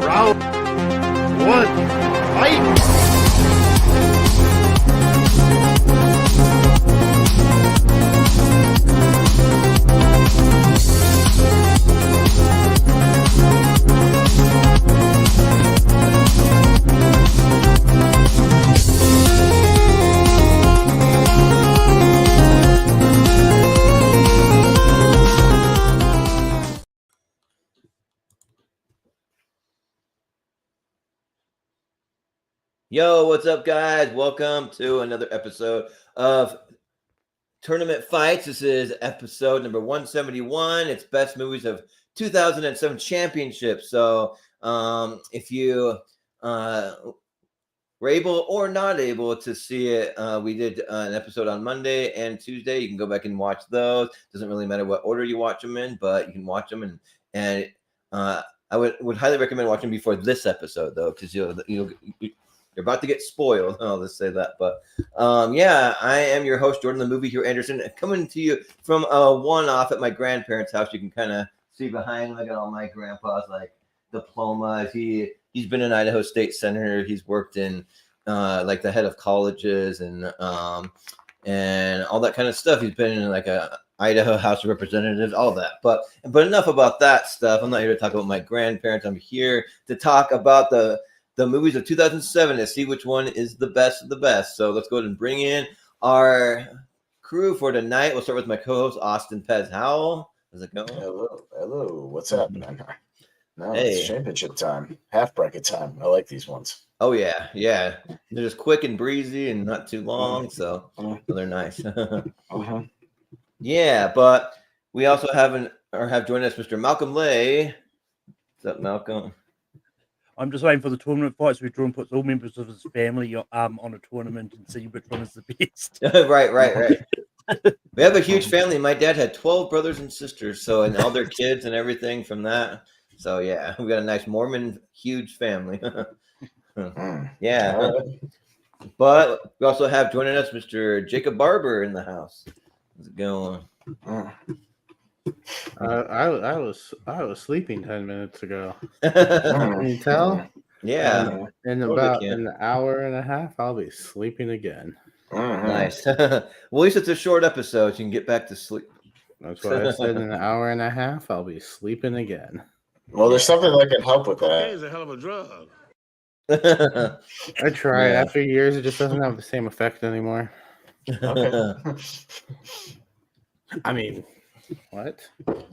Round 1, fight! Yo, what's up, guys? Welcome to another episode of Tournament Fights. This is episode number 171. It's Best Movies of 2007 Championship. So if you were able or not able to see it, we did an episode on Monday and Tuesday. You can go back and watch those. Doesn't really matter what order you watch them in, but you can watch them. And I would highly recommend watching before this episode, though, because you're about to get spoiled. Oh, let's say that. But yeah, I am your host, Jordan, the Movie Hero Anderson, coming to you from a one-off at my grandparents' house. You can kind of see behind. Look at all my grandpa's diplomas. He's been an Idaho State Senator. He's worked in the head of colleges and all that kind of stuff. He's been in a Idaho House of Representatives, all that. But enough about that stuff. I'm not here to talk about my grandparents. I'm here to talk about the movies of 2007 to see which one is the best of the best. So let's go ahead and bring in our crew for tonight. We'll start with my co-host, Austin Pez Howell. How's it going? Hello. What's happening? No, It's championship time, half bracket time. I like these ones. Oh, yeah. They're just quick and breezy and not too long, so they're nice. Yeah, but we also have joined us Mr. Malcolm Lay. What's up, Malcolm? I'm just waiting for the tournament fights. We've drawn puts all members of his family on a tournament and see which one is the best. Right. We have a huge family. My dad had 12 brothers and sisters, and all their kids and everything from that. So yeah, we got a nice Mormon huge family. Yeah. But we also have joining us Mr. Jacob Barber in the house. How's it going? I was sleeping 10 minutes ago. Can you tell? Yeah. In about an hour and a half, I'll be sleeping again. Nice. Well, at least it's a short episode. You can get back to sleep. That's why I said in an hour and a half, I'll be sleeping again. Well, there's something that can help with that. It's a hell of a drug. I tried. Yeah. After years, it just doesn't have the same effect anymore. Okay. I mean, what? I'm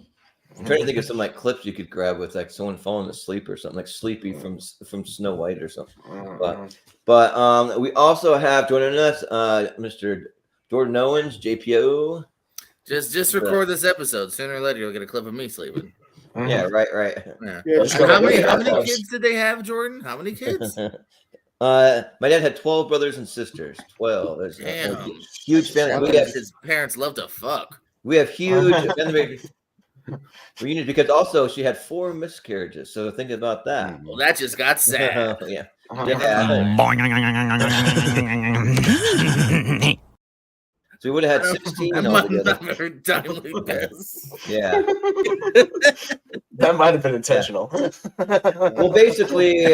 trying to think of some clips you could grab with someone falling asleep or something, like Sleepy from Snow White or something. But we also have joining us Mr. Jordan Owens, JPO. Just record this episode. Sooner or later, you'll get a clip of me sleeping. Yeah, right. Yeah. How many kids did they have, Jordan? How many kids? My dad had 12 brothers and sisters. 12. There's huge family. His parents love to fuck. We have huge reunions because also she had 4 miscarriages. So think about that. Well, that just got sad. Yeah. So we would have had 16 altogether. Yeah. That might have been intentional. Well, basically,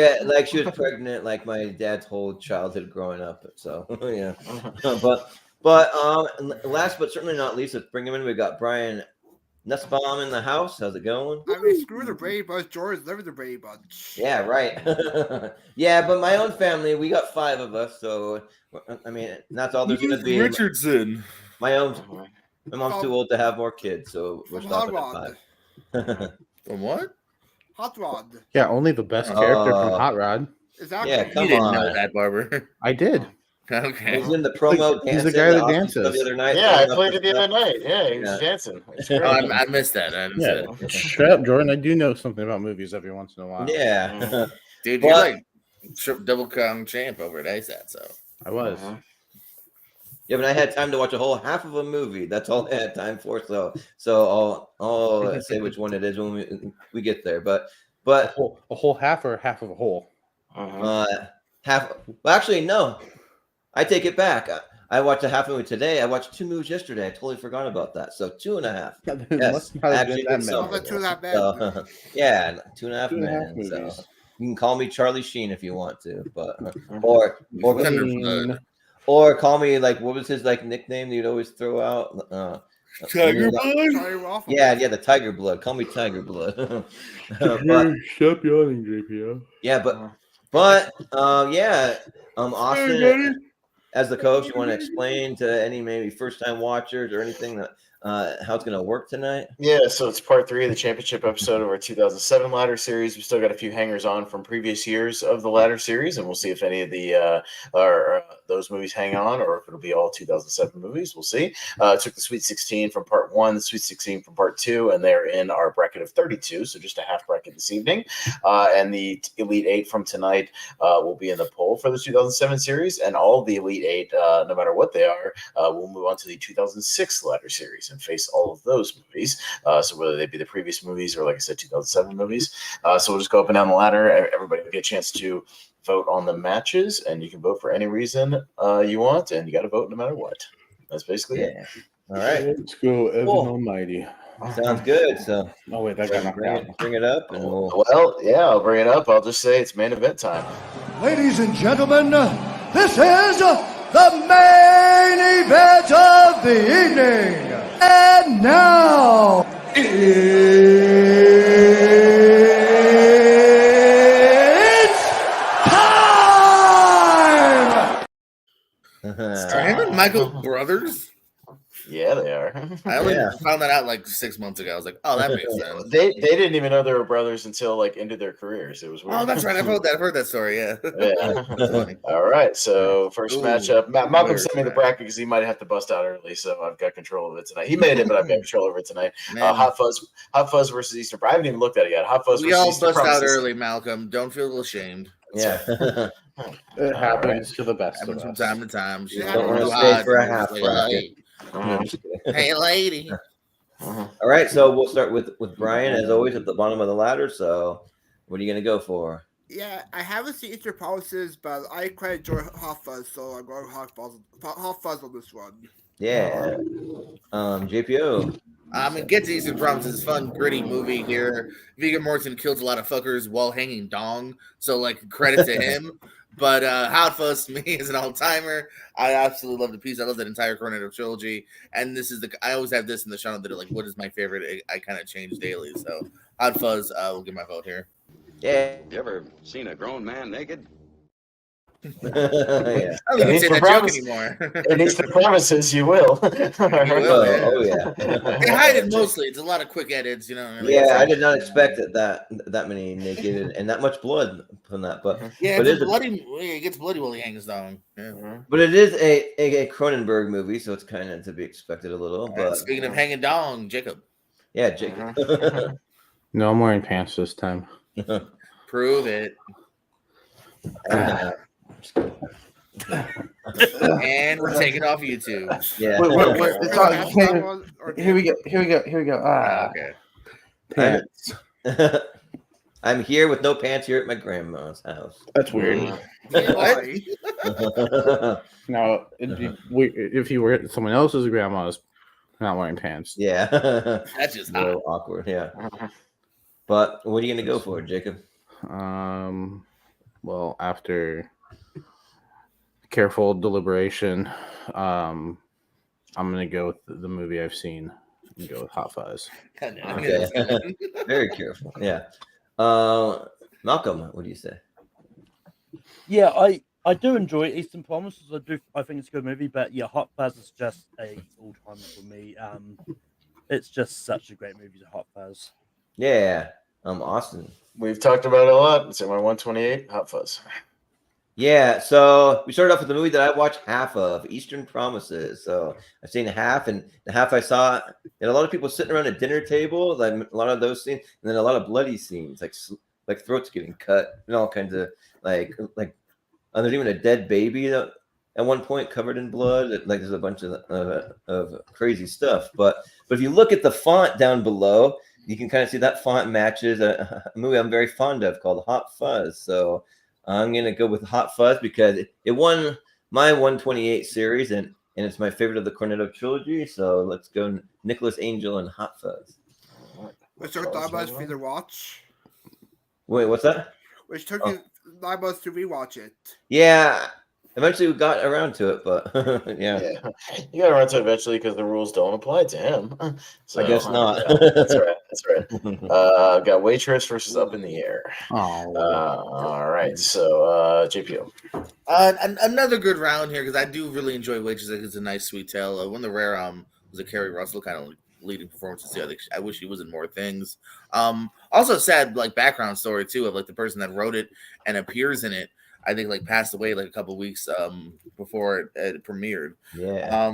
she was pregnant, my dad's whole childhood growing up. So yeah. But last but certainly not least, let's bring him in. We got Brian Nussbaum in the house. How's it going? I mean, screw the Brady Bunch. Jordan's never the Brady Bunch. Yeah, right. Yeah, but my own family, we got 5 of us. So, I mean, that's all there's going to be. Richardson. My mom's too old to have more kids, so we're stopping at 5. From what? Hot Rod. Yeah, only the best character from Hot Rod. Exactly. Yeah, come you didn't on. know that, Barber. I did. Okay. He's in the promo. He's the guy that dances. The other night. Yeah, I played it the other night. Yeah, he was dancing. I missed that. I didn't see that. Shut up, Jordan. I do know something about movies every once in a while. Yeah. Dude, you're double crown champ over at ASAT, so. I was. Yeah, but I had time to watch a whole half of a movie. That's all I had time for. So I'll say which one it is when we get there. But a whole half or half of a whole? Half. Well, actually, no. I take it back. I watched a half movie today. I watched 2 movies yesterday. I totally forgot about that. So 2.5. Yes, actually, Not bad. yeah, 2.5 minutes. movies. You can call me Charlie Sheen if you want to, but Thunderblood. or call me like what was his like nickname you'd always throw out? Tiger Charlie Blood. Waffle. Yeah, the Tiger Blood. Call me Tiger Blood. But Stop yawning, JPO. yeah, Austin, as the coach, you want to explain to any maybe first time watchers or anything that how it's going to work tonight? Yeah, so it's part 3 of the championship episode of our 2007 ladder series. We still got a few hangers on from previous years of the ladder series, and we'll see if any of the those movies hang on or if it'll be all 2007 movies. We'll see. Took the Sweet 16 from part 1, the Sweet 16 from part 2, and they're in our bracket of 32, so just a half bracket this evening. And the Elite 8 from tonight will be in the poll for the 2007 series, and all of the Elite 8, no matter what they are, will move on to the 2006 ladder series and face all of those movies. So whether they be the previous movies or, like I said, 2007 movies. So we'll just go up and down the ladder. Everybody will get a chance to vote on the matches, and you can vote for any reason you want, and you got to vote no matter what. That's basically it. All right. Let's go, Evan Almighty. Sounds good. So Oh wait, that got knocked out. bring it up, and Well, yeah, I'll bring it up. I'll just say it's main event time. Ladies and gentlemen, this is the main event of the evening. And now, it's time! Are him and Michael brothers? Yeah, they are. I only found that out like 6 months ago. I was like, oh, that makes sense. They didn't even know they were brothers until like into their careers. It was weird. Oh, that's right. I've heard that story. Yeah. Yeah. Funny. All right. So first matchup. Malcolm weird, sent me the man. bracket because he might have to bust out early, so I've got control of it tonight. He made it, but I've got control over it tonight. Hot Fuzz versus Eastern. I haven't even looked at it yet. Hot Fuzz. We versus all Eastern bust out Promises. early, Malcolm. Don't feel ashamed. yeah. It happens to the best of Happens from us. time to time. She's Don't wanna too stay hot, for a and half it's bracket. Hey, lady. All right, so we'll start with Brian as always at the bottom of the ladder. So, what are you gonna go for? Yeah, I haven't seen Easter Promises, but I quite enjoy Hot Fuzz, so I'm going Hot Fuzz on this one. Yeah, JPO. Get to Eastern Promises. Fun, gritty movie here. Viggo Mortensen kills a lot of fuckers while hanging dong, so like credit to him. But Hot Fuzz to me is an all-timer. I absolutely love the piece. I love that entire Coronado trilogy. And this is I always have this in the show that like, what is my favorite? I kind of change daily. So Hot Fuzz will get my vote here. Yeah. You ever seen a grown man naked? Yeah. I don't even say that joke anymore. At least the promises you will. Oh yeah. They hide it mostly. It's a lot of quick edits, you know. What I mean? Yeah, I did not expect that many naked and that much blood from that, but Yeah, but it's bloody. It gets bloody while he hangs down. Yeah. but it is a Cronenberg movie, so it's kind of to be expected a little. But Speaking of hanging dong, Jacob, yeah, Jake. No, I'm wearing pants this time. prove it. And we're taking off YouTube. Yeah. Wait, it's Or not- half that one, or Here we go. Okay. Pants. I'm here with no pants here at my grandma's house. That's weird. Why? Now, it'd be weird if you were at someone else's grandma's not wearing pants. Yeah. That's just A hot. little awkward, yeah. But what are you gonna go for, Jacob? Well, after careful deliberation, I'm gonna go with the movie I've seen and go with Hot Fuzz. Okay. Very careful. Yeah. Malcolm, what do you say? Yeah, I do enjoy Eastern Promises. I think it's a good movie, but yeah, Hot Fuzz is just a all-timer for me. It's just such a great movie, Hot Fuzz. Yeah. Austin. We've talked about it a lot. It's in my 128, Hot Fuzz. Yeah, so we started off with the movie that I watched half of, Eastern Promises. So I've seen half, and the half I saw, and a lot of people sitting around a dinner table, like a lot of those scenes, and then a lot of bloody scenes, like throats getting cut, and all kinds of like there's even a dead baby at one point covered in blood. Like there's a bunch of crazy stuff. But if you look at the font down below, you can kind of see that font matches a movie I'm very fond of called Hot Fuzz. So I'm going to go with Hot Fuzz because it won my 128 series, and it's my favorite of the Cornetto trilogy. So let's go Nicholas Angel and Hot Fuzz. What's your thought about Feather Watch? Wait, what's that? which took you 9 months to rewatch it. Yeah, eventually we got around to it, but yeah, Yeah, you got to run to it eventually because the rules don't apply to him. So, I guess not. that's right. That's right. Got Waitress versus Up in the Air. Oh, All right. So, JPO. Another good round here because I do really enjoy Waitress. I think it's a nice sweet tale. One of the rare was a Kerry Russell kind of leading performances too. I wish he was in more things. Also sad like background story too of like the person that wrote it and appears in it. I think like passed away like a couple weeks before it premiered. Yeah.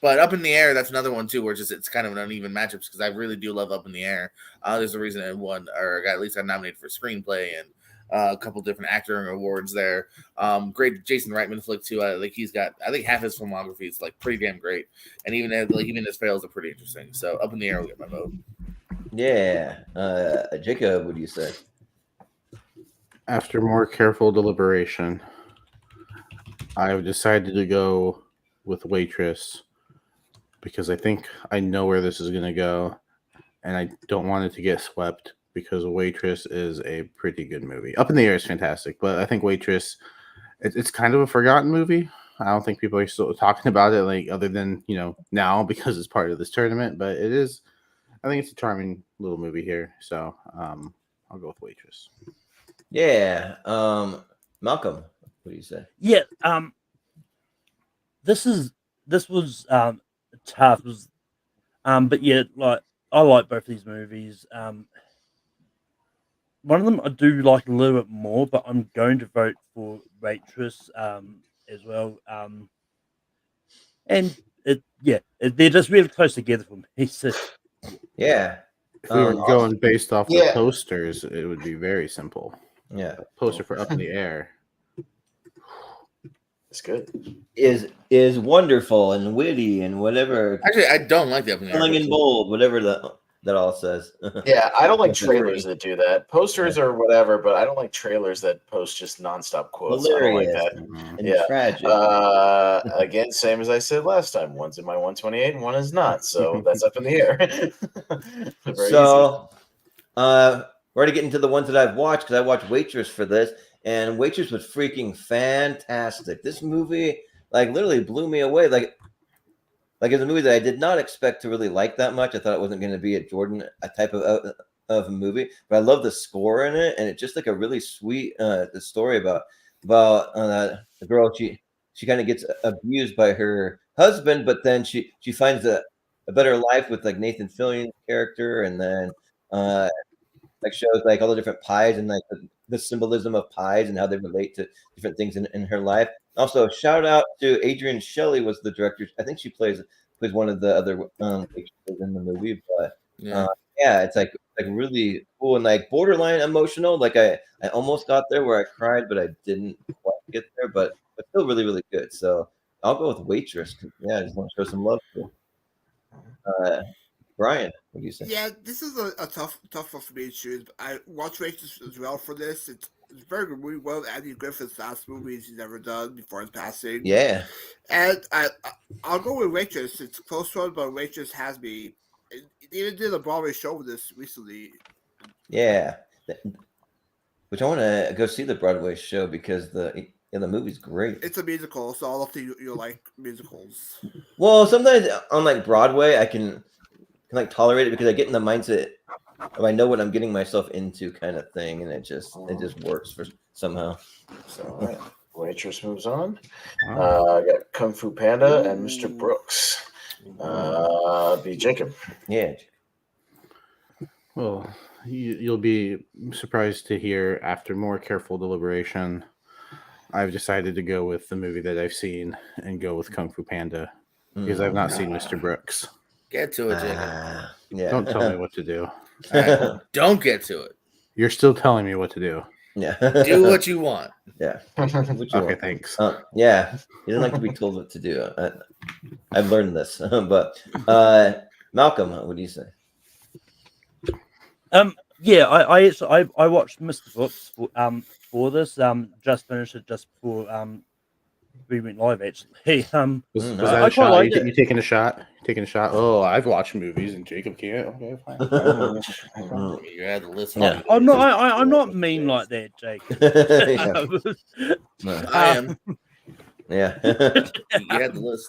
But Up in the Air, that's another one too, where it's kind of an uneven matchups because I really do love Up in the Air. There's a reason it won or at least got nominated for screenplay and a couple different acting awards there. Great Jason Reitman flick too. Like he's got, I think half his filmography is like pretty damn great, and even his fails are pretty interesting. So Up in the Air will get my vote. Yeah, Jacob, what do you say? after more careful deliberation, I have decided to go with Waitress because I think I know where this is going to go, and I don't want it to get swept because Waitress is a pretty good movie. Up in the Air is fantastic, but I think Waitress, it's kind of a forgotten movie. I don't think people are still talking about it, like other than now because it's part of this tournament. But it is, I think it's a charming little movie here. So I'll go with Waitress. Yeah, Malcolm, what do you say? Yeah, this was tough. But yeah, like I like both these movies. One of them I do like a little bit more, but I'm going to vote for Waitress as well. And they're just really close together for me. So, Yeah, If we were going based off the yeah. posters, it would be very simple. yeah. A poster for Up in the Air. It's good. Is wonderful and witty and whatever, Actually, I don't like the Up in the Air. filling in bold, whatever that all says. Yeah, I don't like That's trailers that do that. Posters or whatever, but I don't like trailers that post just nonstop quotes. I don't like Hilarious that. Mhm. and Yeah. tragic. Again, same as I said last time. One's in my 128 and one is not. So that's Up in the Air. Very So, we're already getting to the ones that I've watched because I watched Waitress for this, and Waitress was freaking fantastic. This movie, like, literally blew me away. Like it's a movie that I did not expect to really like that much. I thought it wasn't going to be a type of a movie, but I love the score in it, and it's just like a really sweet the story about the girl. She kind of gets abused by her husband, but then she finds a better life with like Nathan Fillion's character, and then like shows like all the different pies and like the symbolism of pies and how they relate to different things in her life. Also, shout out to Adrienne Shelley was the director. I think she plays one of the other waitresses in the movie. But Yeah. it's like really cool and like borderline emotional. Like I almost got there where I cried, but I didn't quite get there. But still really really good. So I'll go with Waitress. Yeah, I just want to show some love to Brian. What do you say? Yeah, this is a tough one for me to choose. But I watched Waitress as well for this. It's very good movie. One of Andy Griffith's last movies he's ever done before his passing. Yeah. And I'll go with Waitress. It's a close one, but Waitress has me. They even did a Broadway show with this recently. Yeah. Which I want to go see the Broadway show because the movie's great. It's a musical, so I don't think you like musicals. Well, sometimes on like Broadway, I can like tolerate it because I get in the mindset of I know what I'm getting myself into, kind of thing, and it just works for somehow. So All right. Waitress moves on. Wow. Got Kung Fu Panda and Mr. Brooks. Be Jacob. yeah, Well, you'll be surprised to hear after more careful deliberation, I've decided to go with the movie that I've seen and go with Kung Fu Panda because I've not seen Mr. Brooks. Get to it, Jacob. yeah. Don't tell me what to do. Don't get to it. You're still telling me what to do. yeah. Do what you want. Yeah. What you Okay, want? thanks. Yeah. You don't like to be told what to do. I've learned this, but Malcolm, what do you say? Yeah, I watched Mr. Brooks for this. Just finished it just before we went live actually. Was Mm, that I a quite shot? liked You, it. you taking a shot? Taking a shot? Oh, I've watched movies and Jacob can't. Okay, fine. Mm. You had the list. Yeah. I'm not. I'm not mean like that, Jake. Yeah. No. I am. Yeah. You had the list.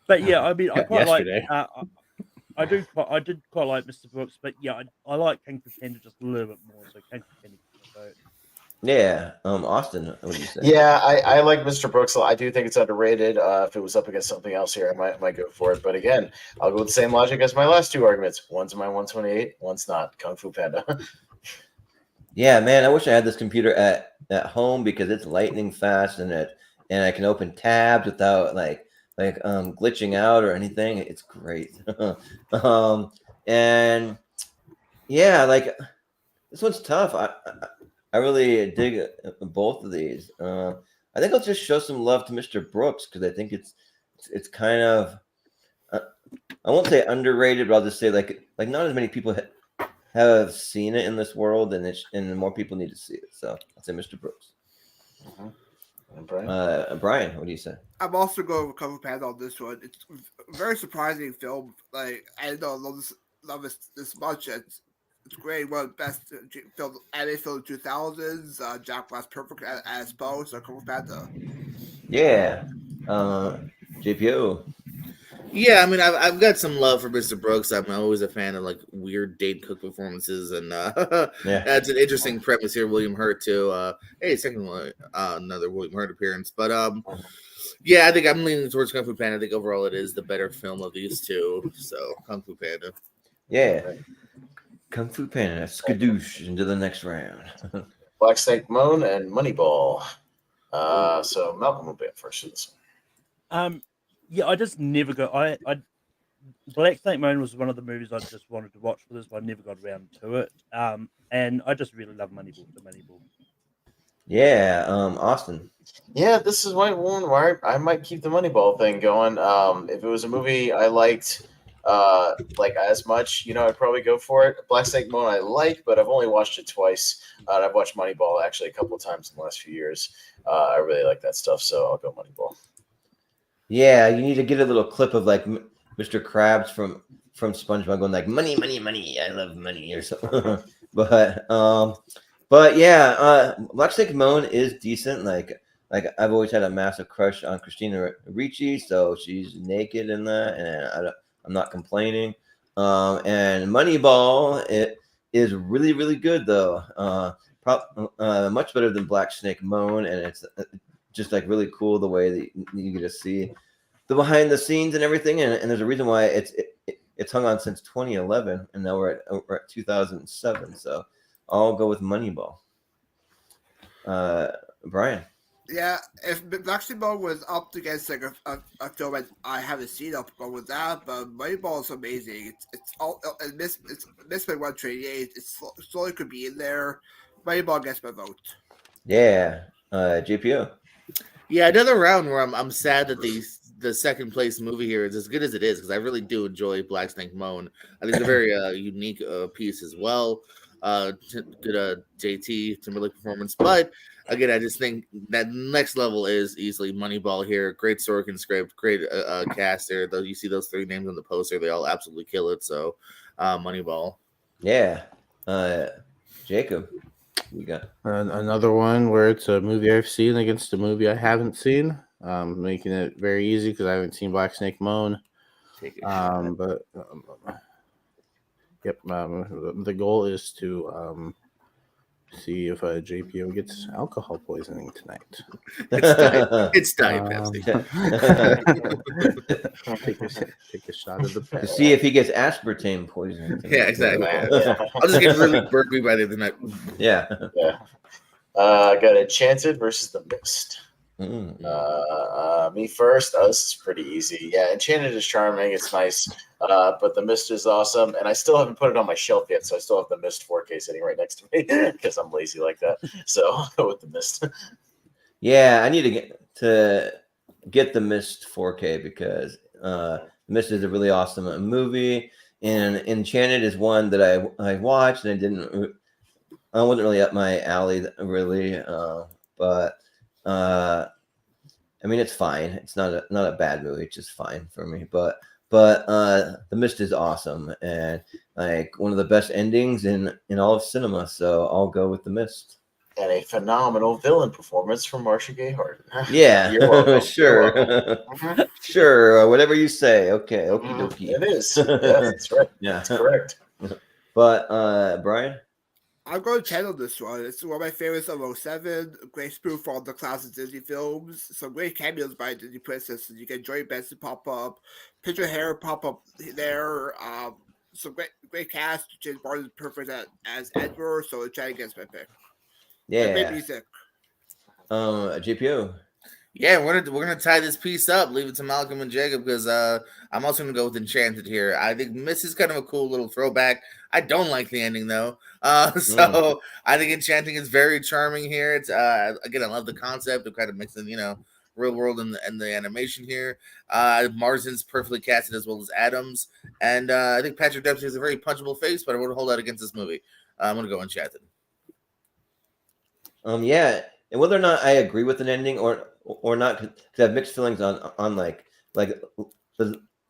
But yeah, I mean, I quite like. Yesterday. I did quite like Mr. Brooks, but yeah, I like Kung Fu Panda just a little bit more. So Kung Fu Panda gets my vote. Yeah. Austin, what do you say? Yeah, I like Mr. Brooks. I do think it's underrated. If it was up against something else here, I might go for it. But again, I'll go with the same logic as my last two arguments. One's my 128, one's not. Kung Fu Panda. Yeah, man, I wish I had this computer at home because it's lightning fast and I can open tabs without like glitching out or anything. It's great. And yeah, like this one's tough. I really dig both of these. I think I'll just show some love to Mr. Brooks because I think it's kind of I won't say underrated, but I'll just say like not as many people have seen it in this world, and more people need to see it. So I'll say Mr. Brooks. And Brian? Brian, what do you say? I'm also going with Kung Fu Panda on this one. It's a very surprising film. Like I don't love this much. It's great. One of the best film anime film in the 2000s. Jack Black's perfect as Bo. So Kung Fu Panda. Yeah, JPO. Yeah, I mean, I've got some love for Mr. Brooks. I'm always a fan of like weird Dane Cook performances, and Yeah. that's an interesting premise here. William Hurt too. Hey, second one, another William Hurt appearance, but yeah, I think I'm leaning towards Kung Fu Panda. I think overall it is the better film of these two. So Kung Fu Panda. Yeah, Kung Fu Panda, skadoosh into the next round. Black Snake Moan and Moneyball. So Malcolm will be up first for this one. Yeah, I just never got. I Black Snake Moan was one of the movies I just wanted to watch for this, but I never got around to it. And I just really love Moneyball. Yeah, Austin. Yeah, this is one where I might keep the Moneyball thing going. If it was a movie I liked like as much, I'd probably go for it. Black Snake Moan I like, but I've only watched it twice. And I've watched Moneyball actually a couple of times in the last few years. I really like that stuff, so I'll go Moneyball. Yeah, you need to get a little clip of like Mr. Krabs from SpongeBob going like money, money, money. I love money or something. But yeah, Black Snake Moan is decent. Like I've always had a massive crush on Christina Ricci, so she's naked in that, and I'm not complaining. And Moneyball, it is really, really good though. Much better than Black Snake Moan, and it's just like really cool the way that you get to see the behind the scenes and everything. And there's a reason why it's hung on since 2011, and now we're at 2007. So I'll go with Moneyball. Brian. Yeah, if Black Snake Moan was up against like a film I haven't seen, I'll go with that. But Moneyball is amazing. It's missed by 128. It slowly could be in there. Moneyball gets my vote. Yeah, JPO. Yeah, another round where I'm sad that the second place movie here is as good as it is because I really do enjoy Black Snake Moan. I think it's a very unique piece as well. Good JT Timberlake performance, but again, I just think that next level is easily Moneyball here. Great Sorkin script, great cast there. Though you see those three names on the poster, they all absolutely kill it. So Moneyball. Yeah, Jacob. We got another one where it's a movie I've seen against a movie I haven't seen, making it very easy because I haven't seen Black Snake Moan. Take it. The goal is to see if JPO gets alcohol poisoning tonight. It's Diet Pepsi. Take a shot of the to Pepsi. see if he gets aspartame poisoning. Yeah, exactly. I'll just get really burpy by the end of the night. Yeah. Yeah. I got Enchanted versus The Mist. Mm. Me first. Oh, this is pretty easy. Yeah, Enchanted is charming. It's nice. But The Mist is awesome. And I still haven't put it on my shelf yet, so I still have The Mist 4K sitting right next to me because I'm lazy like that. So I'll go with The Mist. Yeah, I need to get The Mist 4K because The Mist is a really awesome movie, and Enchanted is one that I watched and I wasn't really up my alley really, but I mean, it's fine. It's not a bad movie. It's just fine for me. But The Mist is awesome and like one of the best endings in all of cinema. So I'll go with The Mist. And a phenomenal villain performance from Marcia Gay Harden. Yeah, You're welcome. sure, You're welcome. Mhm. sure, whatever you say. Okay, okie Mhm. dokie. It is. Yes, that's right. Yeah, That's correct. But Brian. I'm going to channel this one. It's one of my favorites of 07. Great spoof on the classic Disney films. Some great cameos by Disney princesses. You get Joy Benson pop up, Picture Hair pop up there. Some great cast. James Barton is perfect as Edward, so Chad gets my pick. And great Yeah. music. GPO. Yeah, we're gonna tie this piece up, leave it to Malcolm and Jacob because I'm also gonna go with Enchanted here. I think Miss is kind of a cool little throwback. I don't like the ending though, so I think Enchanting is very charming here. It's again, I love the concept of kind of mixing real world and the animation here. Marsden's perfectly casted as well as Adams, and I think Patrick Dempsey has a very punchable face, but I wouldn't hold out against this movie. I'm gonna go Enchanted. Yeah, and whether or not I agree with an ending or not, because I have mixed feelings on like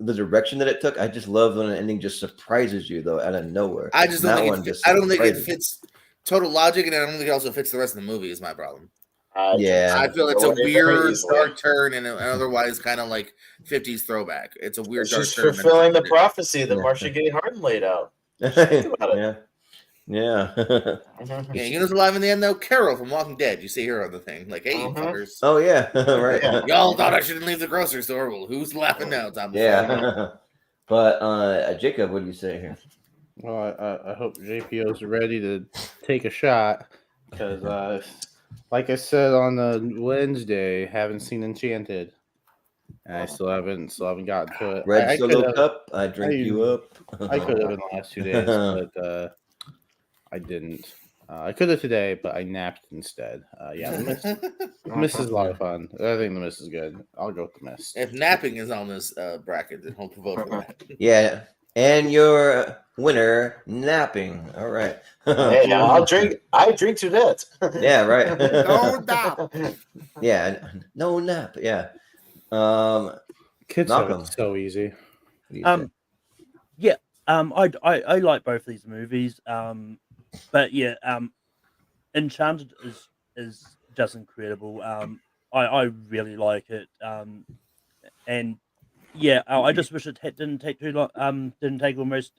the direction that it took. I just love when an ending just surprises you though out of nowhere. I just don't think I don't think it surprises. fits total logic, and I don't think it also fits the rest of the movie. Is my problem. Yeah. I feel it's a Go away weird easily. dark turn and an otherwise kind of like 50s throwback. It's a weird It's dark just turn. fulfilling the prophecy that Marcia Gay Harden laid out. Think about it. Yeah. Mhm. Yeah, you know who's alive in the end though? Carol from Walking Dead. You see her on the thing. Like, hey, you fuckers. Oh yeah, right. Yeah. Y'all thought I shouldn't leave the grocery store. Well, who's laughing now? Time to Yeah. fall. But Jacob, what do you say here? Well, I hope JPO's ready to take a shot because, like I said on the Wednesday, haven't seen Enchanted, and I still haven't gotten to it. Red I Solo could've- Cup, I drink you up. I could have in the last 2 days, but I didn't. I could have today, but I napped instead. Yeah, the Mist is a lot of fun. I think the Mist is good. I'll go with the Mist. If napping is on this bracket, then we'll vote for that. Yeah, and your winner napping. All right. Hey, I'll drink. I drink to that. Yeah, right. No nap. Yeah, no nap. Yeah. Kids have Malcolm. it so easy. What do you say? Yeah. I like both these movies. But yeah, Enchanted is just incredible. I really like it. And yeah, I just wish it didn't take too long. Didn't take almost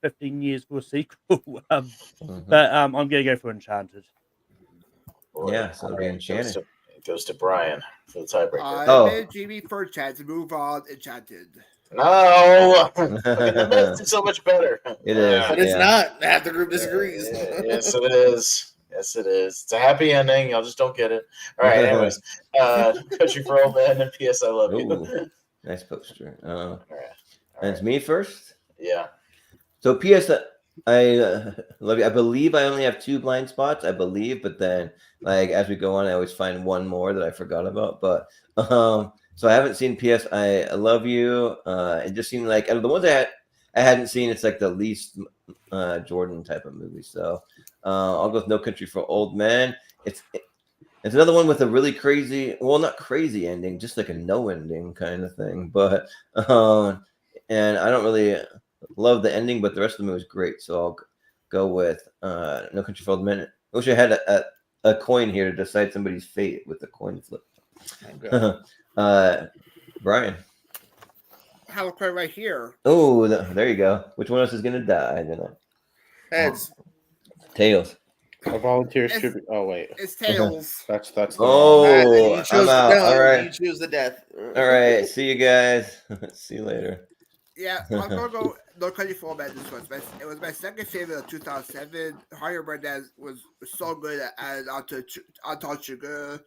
15 years for a sequel. But I'm gonna go for Enchanted. Yeah, so it'll be Enchanted. It goes to Brian for the tiebreaker. Oh. And Jamie for Enchanted. Move on. Enchanted. No, the Mist is so much better. It is. But it's Yeah. not. Half the group disagrees. Yes, it is. Yes, it is. It's a happy ending. Y'all just don't get it. All right. Anyways, Country for Old Men and P.S. I Love You. Ooh, nice poster. All right. And it's me first. Yeah. So P.S. I love you. I believe I only have 2 blind spots. I believe, but then like as we go on, I always find one more that I forgot about. But so I haven't seen P.S. I Love You. It just seemed like out of the ones I hadn't seen, it's like the least Jordan type of movie. So I'll go with No Country for Old Men. It's another one with a really crazy, well, not crazy ending, just like a no ending kind of thing. But and I don't really love the ending, but the rest of the movie is great. So I'll go with No Country for Old Men. I wish I had a coin here to decide somebody's fate with the coin flip. Okay. Brian. Have a coin right here. Oh, there you go. Which one else is gonna die? Then Heads. Tails. A volunteer should be. Oh wait, It's tails. that's the Oh, You chose I'm out. the All right. You choose the death. All right. See you guys. See you later. Yeah, I'm gonna go No Country for Old Men. It was my second favorite of 2007. Javier Bardem was so good as Anton Sugar.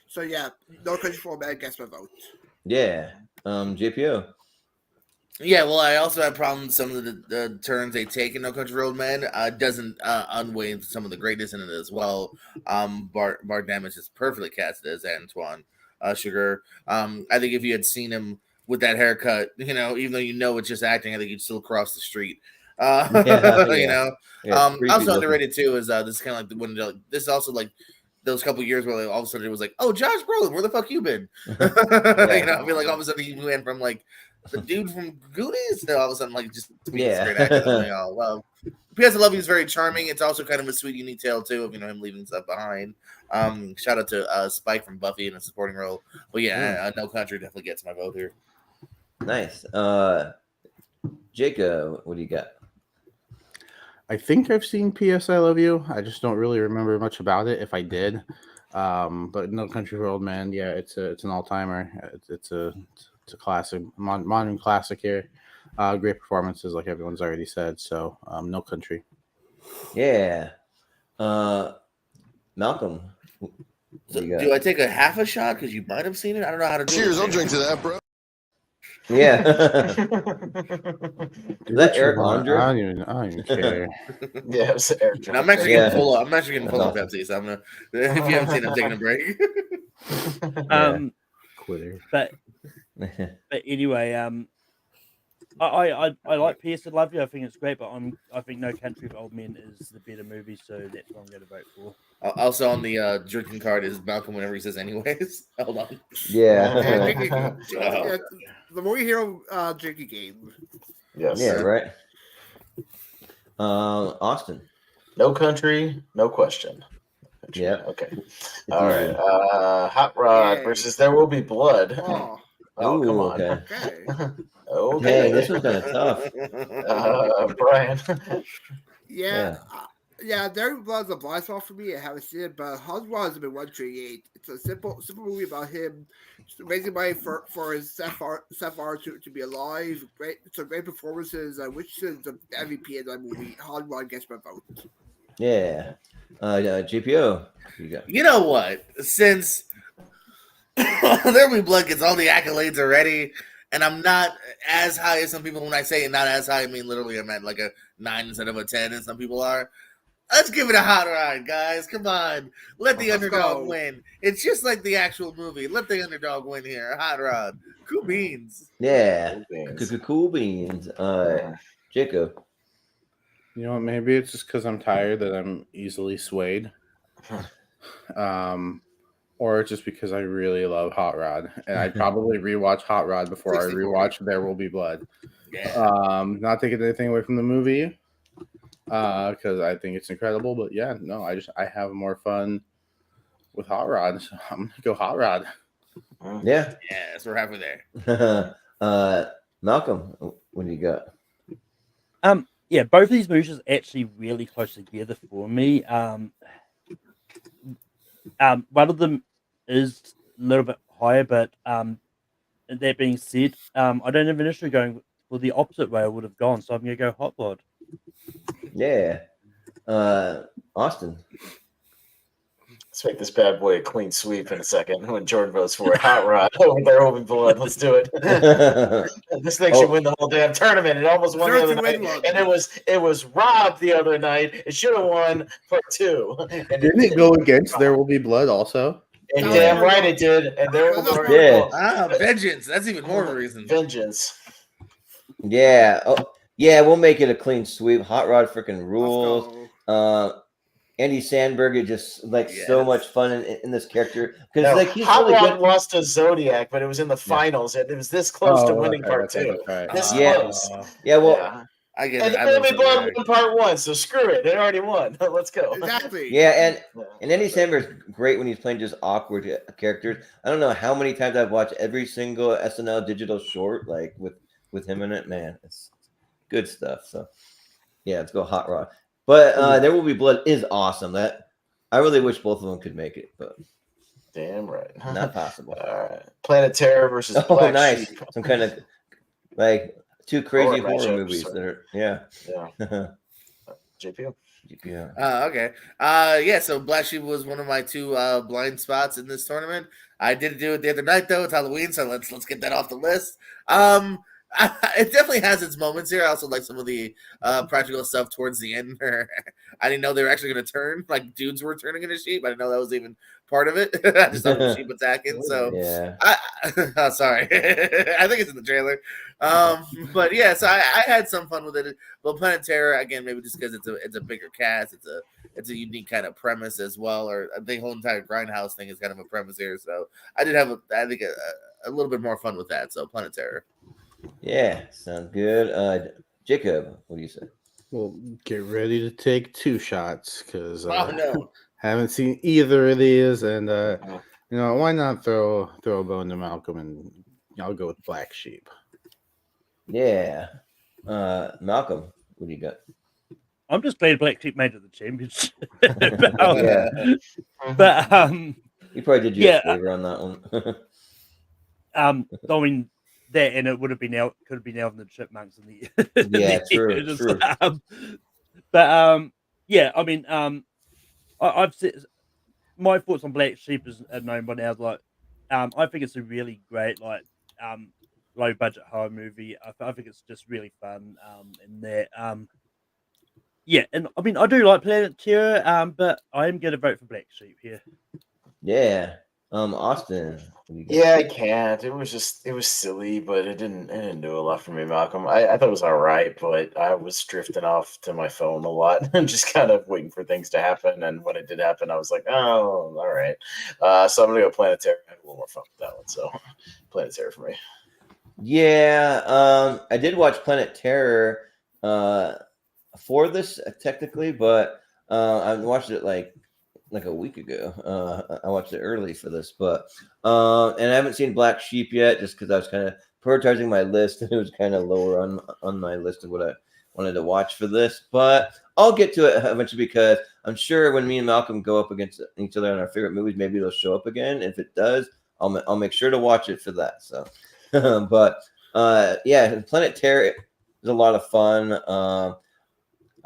So yeah, No Country for Old Men gets my vote. Yeah. JPO. Yeah, well, I also have problems with some of the turns they take in No Country for Old Men. Doesn't unweigh some of the greatness in it as well. Bardem is just perfectly casted as Antoine Sugar. I think if you had seen him with that haircut, even though it's just acting, I think you'd still cross the street. Yeah. You know. Yeah, creepy Also looking. underrated too is this is kind of like this is also like those couple years where like, all of a sudden it was like, oh, Josh Brolin, where the fuck you been? You know, I mean, like all of a sudden he went from like the dude from Goonies to all of a sudden like just being this great actor. I'm like, oh well. P.S. I Love You is very charming. It's also kind of a sweet, unique tale too of him leaving stuff behind. Shout out to Spike from Buffy in a supporting role. But yeah, No Country definitely gets my vote here. Nice. Jacob, what do you got? I think I've seen P.S. I Love You. I just don't really remember much about it. If I did, but No Country for Old Men, yeah, it's an all timer. It's a classic, modern classic here. Great performances, like everyone's already said. So, No Country. Yeah. Malcolm. So, do I take a half a shot because you might have seen it? I don't know how to do it. Cheers, I'll drink to that, bro. Yeah. Is that Eric Andre? I don't even care. Yeah, it was Eric. And I'm actually Yeah. getting full. I'm actually getting full of That's Pepsi. So I'm gonna. If you haven't seen, it, I'm taking a break. Quitter. But anyway, I like P.S. I Love You. I think it's great, but I think No Country for Old Men is the better movie, so that's what I'm going to vote for. Also on the drinking card is Malcolm whenever he says anyways. Hold on. Yeah. The movie hero drinking game. Yes. Yeah, right. Austin. No Country, no question. Yeah. Okay. It's All easy. right. Hot Rod Yay. versus There Will Be Blood. Oh, Oh, come Ooh, on. okay. okay. Okay. Dang, this one's kind of tough. Brian. Yeah. Derek Blood's a blind spot for me. I haven't seen it, but Hot Rod has been 138. It's a simple movie about him raising money for his stepfather to be alive. Great, some great performances. Which is the MVP in that movie. Hot Rod gets my vote. Yeah. GPO. You got. You know what? Since There Will Be Blood gets all the accolades already, and I'm not as high as some people. When I say not as high, I mean literally I'm at like a 9 instead of a 10, and some people are. Let's give it a hot ride, guys. Come on. Let the underdog win. It's just like the actual movie. Let the underdog win here. A hot rod. Cool beans. Yeah. Cool beans. Cool beans. Jacob. You know what? Maybe it's just because I'm tired that I'm easily swayed. Or it's just because I really love Hot Rod, and I'd probably rewatch Hot Rod before I rewatch There Will Be Blood. Yeah. Not taking anything away from the movie, because I think it's incredible. But yeah, no, I have more fun with Hot Rod, so I'm gonna go Hot Rod. Yeah. Yes, we're halfway there. Malcolm, what do you got? Yeah, both of these movies are actually really close together for me. One of them is a little bit higher, but that being said, I don't have an issue going for the opposite way I would have gone, so I'm going to go Hot Rod. Yeah. Austin. Let's make this bad boy a clean sweep in a second when Jordan votes for it. Hot Rod. There will be blood. Let's do it. This thing should win the whole damn tournament. It almost won the other night. And it was robbed the other night. It should have won for 2. And Didn't it go against There Will Be Blood also? And damn right it did. And there will be Vengeance. That's even more of a reason. Vengeance. Yeah. Oh, yeah, we'll make it a clean sweep. Hot Rod freaking rules. Andy Samberg is just so much fun in this character because he's Hot really Rod good. lost to Zodiac, but it was in the finals. It was this close to winning part 2. This close. Yeah, well, I get and it. There Will Be Blood won part 1, so screw it. They already won. Let's go. Exactly. Yeah, and Andy Samberg is great when he's playing just awkward characters. I don't know how many times I've watched every single SNL digital short with him in it. Man, it's good stuff. So yeah, let's go Hot Rod. But There Will Be Blood is awesome. That I really wish both of them could make it, but damn right, not possible. All right, Planet Terror versus Black nice. Sheep. Some kind of two crazy horror movies that are JPO. Okay. Yeah. So Black Sheep was one of my 2 blind spots in this tournament. I did do it the other night though. It's Halloween, so let's get that off the list. It definitely has its moments here. I also like some of the practical stuff towards the end. I didn't know they were actually going to turn. Like dudes were turning into sheep. I didn't know that was even part of it. I just thought it was sheep attacking. So Yeah. oh, sorry. I think it's in the trailer. But yeah, so I had some fun with it. But Planet Terror again, maybe just because it's a bigger cast, it's a unique kind of premise as well, or the whole entire grindhouse thing is kind of a premise here. So I did have I think a little bit more fun with that. So Planet Terror. Yeah, sounds good. Jacob, what do you say? Well, get ready to take 2 shots because Oh no. haven't seen either of these, and why not throw a bone to Malcolm, and I'll go with Black Sheep. Yeah. Malcolm, what do you got? I'm just glad Black Sheep made it to the championship. Yeah. But You probably did you yeah, a favor on that one. I mean that, and it would have been could have been Alvin and the Chipmunks in the Yeah, the true, end. true. But yeah, I mean, I've said my thoughts on Black Sheep is known by now. Is like, I think it's a really great low budget horror movie. I think it's just really fun. And that yeah, and I mean I do like Planet Terror. But I am going to vote for Black Sheep here. Yeah. Austin. What do you got? Yeah, I can't. It was silly, but it didn't do a lot for me, Malcolm. I thought it was all right, but I was drifting off to my phone a lot and just kind of waiting for things to happen. And when it did happen, I was like, oh, all right. So I'm gonna go Planet Terror. I had a little more fun with that one. So Planet Terror for me. Yeah. I did watch Planet Terror for this technically, but I watched it like a week ago. I watched it early for this, but and I haven't seen Black Sheep yet, just because I was kind of prioritizing my list, and it was kind of lower on my list of what I wanted to watch for this. But I'll get to it eventually, because I'm sure when me and Malcolm go up against each other on our favorite movies, maybe it'll show up again. If it does, I'll make sure to watch it for that. So, but yeah, Planet Terror is a lot of fun.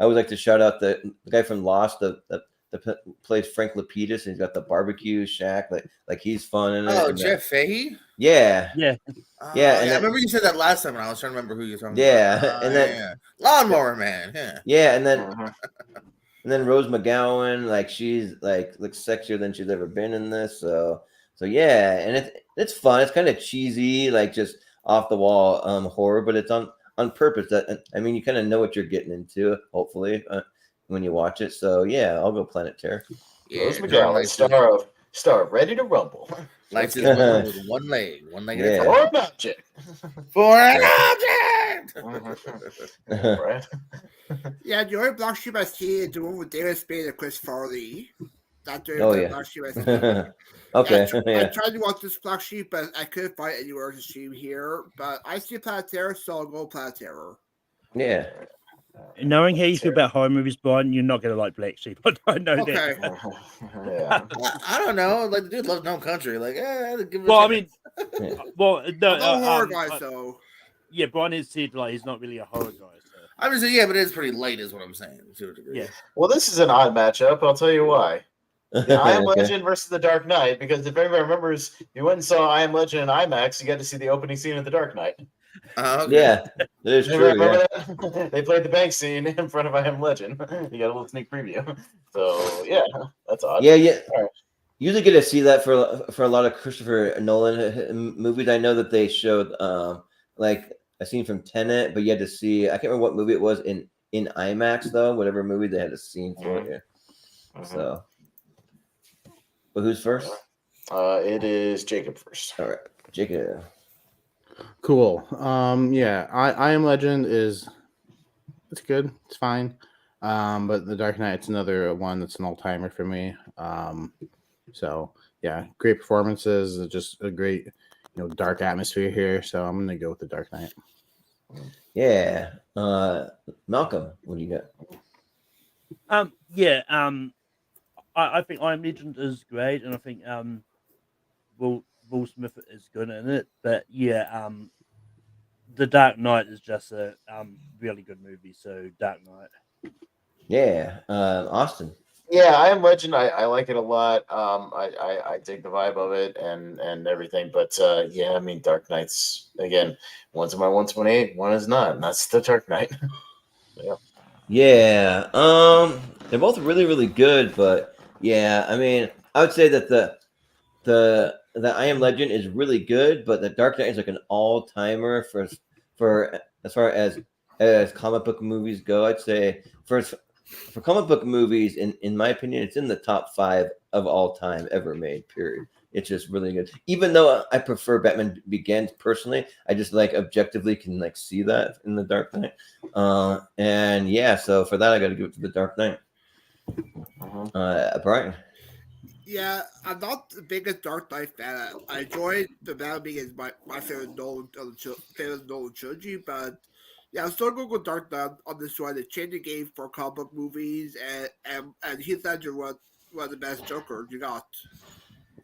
I would like to shout out the guy from Lost, that plays Frank Lapidus, and he's got the barbecue shack, like he's fun in it. Oh, Jeff Fahey? Yeah. Yeah. Yeah, and I remember you said that last time, and I was trying to remember who you're talking Yeah, about. and then- yeah. Lawnmower Man. Yeah. Yeah, and then Rose McGowan, like she's looks sexier than she's ever been in this. So yeah, and it's fun. It's kind of cheesy, like just off the wall horror, but it's on purpose. That, I mean, you kind of know what you're getting into, hopefully, when you watch it. So yeah, I'll go Planet Terror. Yeah, Rose McGowan, star of Ready to Rumble. Lights his woman with one leg at a Yeah. time. Or an object. For an object. Right. Yeah, the only Black Sheep I see is the one with David Spade and Chris Farley. That's the Oh, only yeah. Black Sheep I see. Okay. I Yeah. tried to watch this Black Sheep, but I couldn't find anywhere to stream here. But I see Planet Terror, so I'll go Planet Terror. Yeah. Knowing how you feel about horror movies, Brian, you're not going to like Black Sheep. I know Okay. that. Yeah. I don't know. Like the dude loves No Country. Like, give it Well, a I mean, Yeah. well, no, I'm no horror guys, though. yeah, Brian has said like he's not really a horror guy. So. I'm just saying, yeah, but it's pretty late, is what I'm saying, to a degree. Yeah. Well, this is an odd matchup. I'll tell you why. I Am Okay. Legend versus The Dark Knight, because if anybody remembers, you went and saw I Am Legend in IMAX, you got to see the opening scene of The Dark Knight. Okay. Yeah, that is Does true. anybody Yeah. remember that? They played the bank scene in front of I Am Legend. You got a little sneak preview. So, yeah, that's odd. Yeah, yeah. All right. Usually get to see that for a lot of Christopher Nolan movies. I know that they showed like a scene from Tenet, but you had to see, I can't remember what movie it was in IMAX though. Whatever movie, they had a scene for it. Yeah. So, but who's first? It is Jacob first. All right, Jacob. Cool. Yeah, I Am Legend it's good. It's fine. But The Dark Knight's another one that's an all-timer for me. So yeah, great performances, just a great, dark atmosphere here. So I'm gonna go with The Dark Knight. Yeah. Malcolm, what do you got? Yeah. I think I Am Legend is great, and I think Will Smith is good in it. But yeah, The Dark Knight is just a really good movie. So Dark Knight. Yeah. Austin. Yeah, I Am Legend. I like it a lot. I dig the vibe of it and everything. But yeah, I mean, Dark Knight's again. One's in my 128, one is not, and that's The Dark Knight. Yeah. Yeah. They're both really, really good, but yeah, I mean, I would say that the I Am Legend is really good, but the Dark Knight is like an all timer for as far as comic book movies go. I'd say for comic book movies, in my opinion, it's in the top 5 of all time ever made. Period. It's just really good. Even though I prefer Batman Begins personally, I just like objectively can like see that in the Dark Knight. And yeah, so for that I got to give it to the Dark Knight. Brian. Yeah, I'm not the biggest Dark Knight fan. I enjoyed the Batman Begins, my favorite Nolan trilogy, but yeah, I'm still going with Dark Knight on this one. It changed the game for comic book movies, and Heath Ledger was one of the best Jokers you got.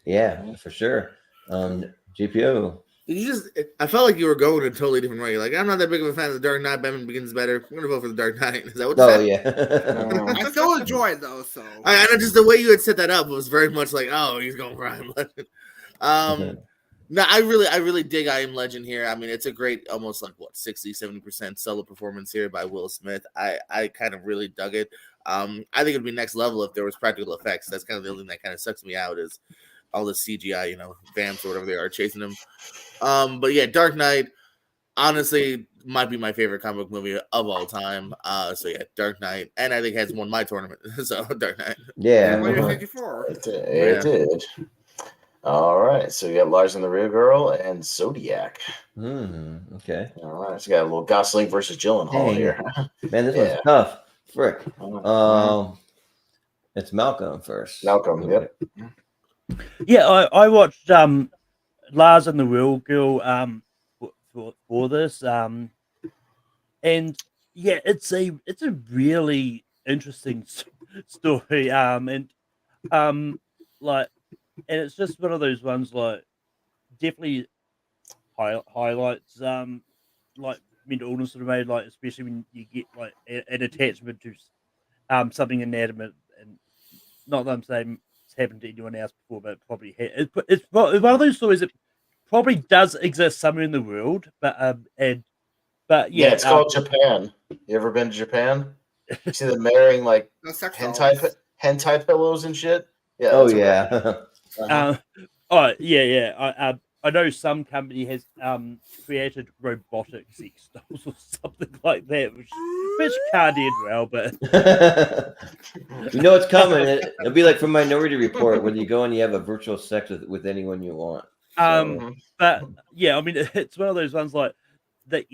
Yeah, for sure. GPO. I felt like you were going a totally different way. You're like, I'm not that big of a fan of the Dark Knight. Batman Begins better. I'm gonna vote for the Dark Knight. Is that what you Oh said? yeah. I still enjoy it though. So I know just the way you had set that up was very much like, oh, he's going for I Am Legend. No, I really dig I Am Legend here. I mean, it's a great, almost like 60-70% solo performance here by Will Smith. I kind of really dug it. I think it'd be next level if there was practical effects. That's kind of the only thing that kind of sucks me out is all the CGI, vamps or whatever they are chasing him. But yeah, Dark Knight, honestly, might be my favorite comic book movie of all time. So yeah, Dark Knight, and I think has won my tournament. So Dark Knight. Yeah. what are you thinking for? It did. All right, so you got Lars and the Real Girl and Zodiac. Okay. All right, so you got a little Gosling versus Gyllenhaal Dang. here. Man, this one's tough. Frick. It's Malcolm first. Malcolm, yep. Yeah, I watched Lars and the Real Girl for this and yeah, it's a really interesting story and it's just one of those ones like definitely highlights like mental illness that are made, like especially when you get like an attachment to something inanimate, and not that I'm saying it's happened to anyone else before, but it probably it's one of those stories that probably does exist somewhere in the world, but yeah, it's called Japan. You ever been to Japan? You see them marrying like No sex hentai pillows and shit. Yeah. Oh that's yeah. I know some company has created robotic sex dolls or something like that, which can't end well, but it's coming. It'll be like from Minority Report when you go and you have a virtual sex with anyone you want. But yeah, I mean, it's one of those ones like the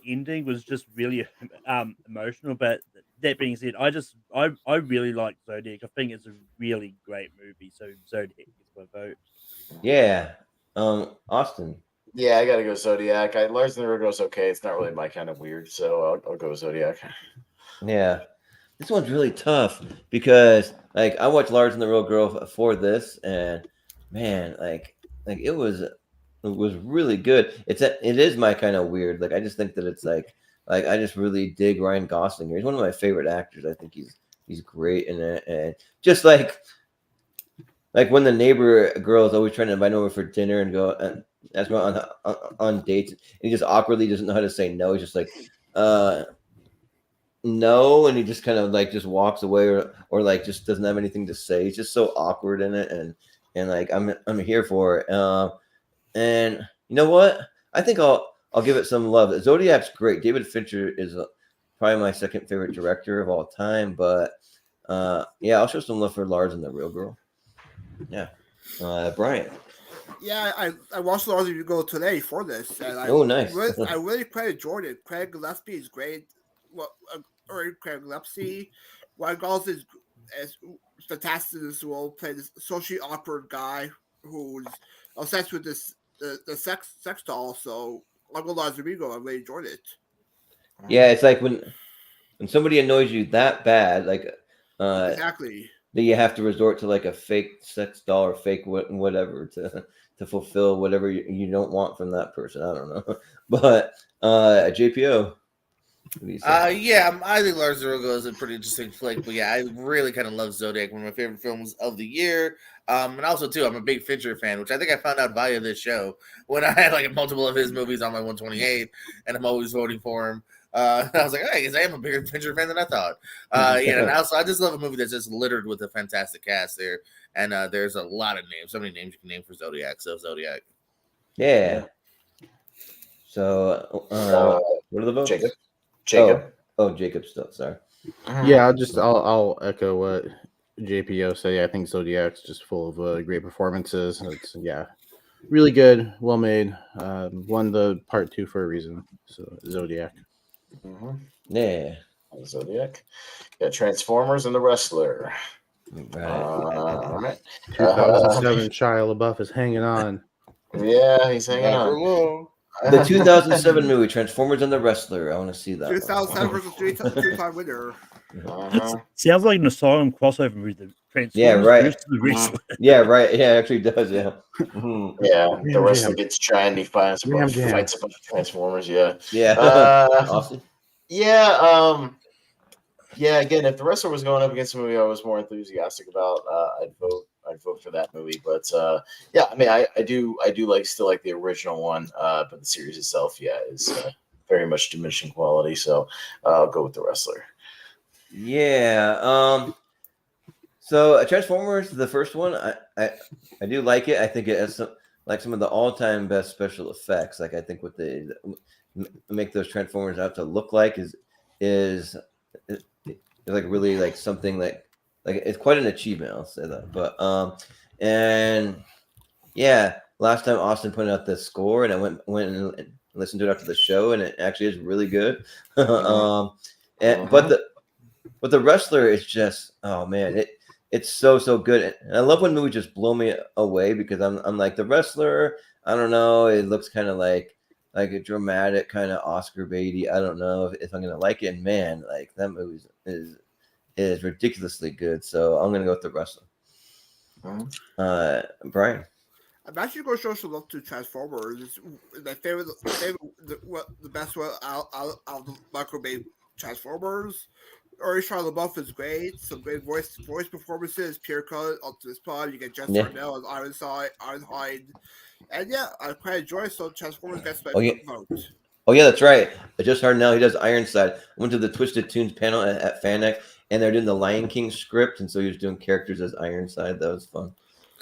ending was just really emotional. But that being said, I really like Zodiac. I think it's a really great movie. So Zodiac is my vote. Yeah. Austin. Yeah, I gotta go Zodiac. Lars and the Real Girl's okay. It's not really my kind of weird, so I'll go Zodiac. Yeah. This one's really tough because like I watched Lars and the Real Girl for this, and man, like it was really good. It is my kind of weird. Like I just think that it's like I just really dig Ryan Gosling here. He's one of my favorite actors. I think he's great in it, and just like when the neighbor girl is always trying to invite him over for dinner and go and ask him on dates, and he just awkwardly doesn't know how to say no. He's just like, no, and he just kind of like just walks away or like just doesn't have anything to say. He's just so awkward in it, and like I'm here for it. And you know what? I think I'll give it some love. Zodiac's great. David Fincher is probably my second favorite director of all time, but yeah, I'll show some love for Lars and the Real Girl. Yeah. Brian. Yeah, I watched Lars and the Real Girl today for this, and nice. I really quite enjoyed it. Craig Gillespie is great. Craig Gillespie, Ryan Gosling is fantastic as well. Played this socially awkward guy who's obsessed with the sex doll. So I'll go Lars and the Real Girl. I really enjoyed it. Yeah, it's like when somebody annoys you that bad, like exactly. That you have to resort to like a fake sex doll or fake whatever to fulfill whatever you don't want from that person. I don't know, but JPO. Yeah, I think Lars and the Real Girl is a pretty interesting flick, but yeah, I really kind of love Zodiac, one of my favorite films of the year. And also too, I'm a big Fincher fan, which I think I found out via this show when I had like multiple of his movies on my 128, and I'm always voting for him. I was like, I guess I am a bigger Adventure fan than I thought. And also I just love a movie that's just littered with a fantastic cast there, and there's a lot of names, so many names you can name for Zodiac. So Zodiac. Yeah. So, what are the votes? Jacob. Oh, Jacob still. Sorry. Yeah, I'll echo what JPO said. Yeah, I think Zodiac's just full of great performances. It's really good, well made. Won the part 2 for a reason. So Zodiac. Yeah. Zodiac. Yeah, Transformers and the Wrestler. Right. 2007 Shia LaBeouf is hanging on. Yeah, he's hanging Not for on. long. The 2007 movie Transformers and the Wrestler. I want to see that. 2007 versus three-time winner. Sounds like an asylum crossover with the Transformers Yeah, right. versus the Wrestler. Yeah, right. Yeah, it actually does. Yeah. Yeah, the Ram wrestler Jam. gets trying to find some Ram Jam. fights a bunch of Transformers. Yeah. Yeah. Austin. Yeah. Again, if the wrestler was going up against a movie I was more enthusiastic about, I'd vote for that movie. But I mean, I do still like the original one, but the series itself, is very much diminishing quality. So I'll go with the wrestler. Yeah. So Transformers, the first one, I do like it. I think it has some of the all-time best special effects. Like I think what they make those Transformers out to look like is like really like something like it's quite an achievement. I'll say that. But and yeah, last time Austin pointed out the score, and I went and listened to it after the show, and it actually is really good. But the wrestler is just, oh man, it's so good. And I love when movies just blow me away, because I'm like, the wrestler, I don't know, it looks kind of like a dramatic kind of Oscar baity. I don't know if I'm gonna like it. And man, like that movie is ridiculously good. So I'm gonna go with the wrestler. Brian. I'm actually going to show some love to Transformers. It's my favorite the best one out of the micro-made Transformers. Or Shia LaBeouf is great. Some great voice performances. Pure cut onto this pod. You get Jeff Darnell as Ironhide. And I quite enjoy it. So Transformers gets my vote. Oh yeah, that's right. I just heard now he does Ironside. Went to the Twisted Tunes panel at FanX, and they're doing the Lion King script, and so he was doing characters as Ironside. That was fun.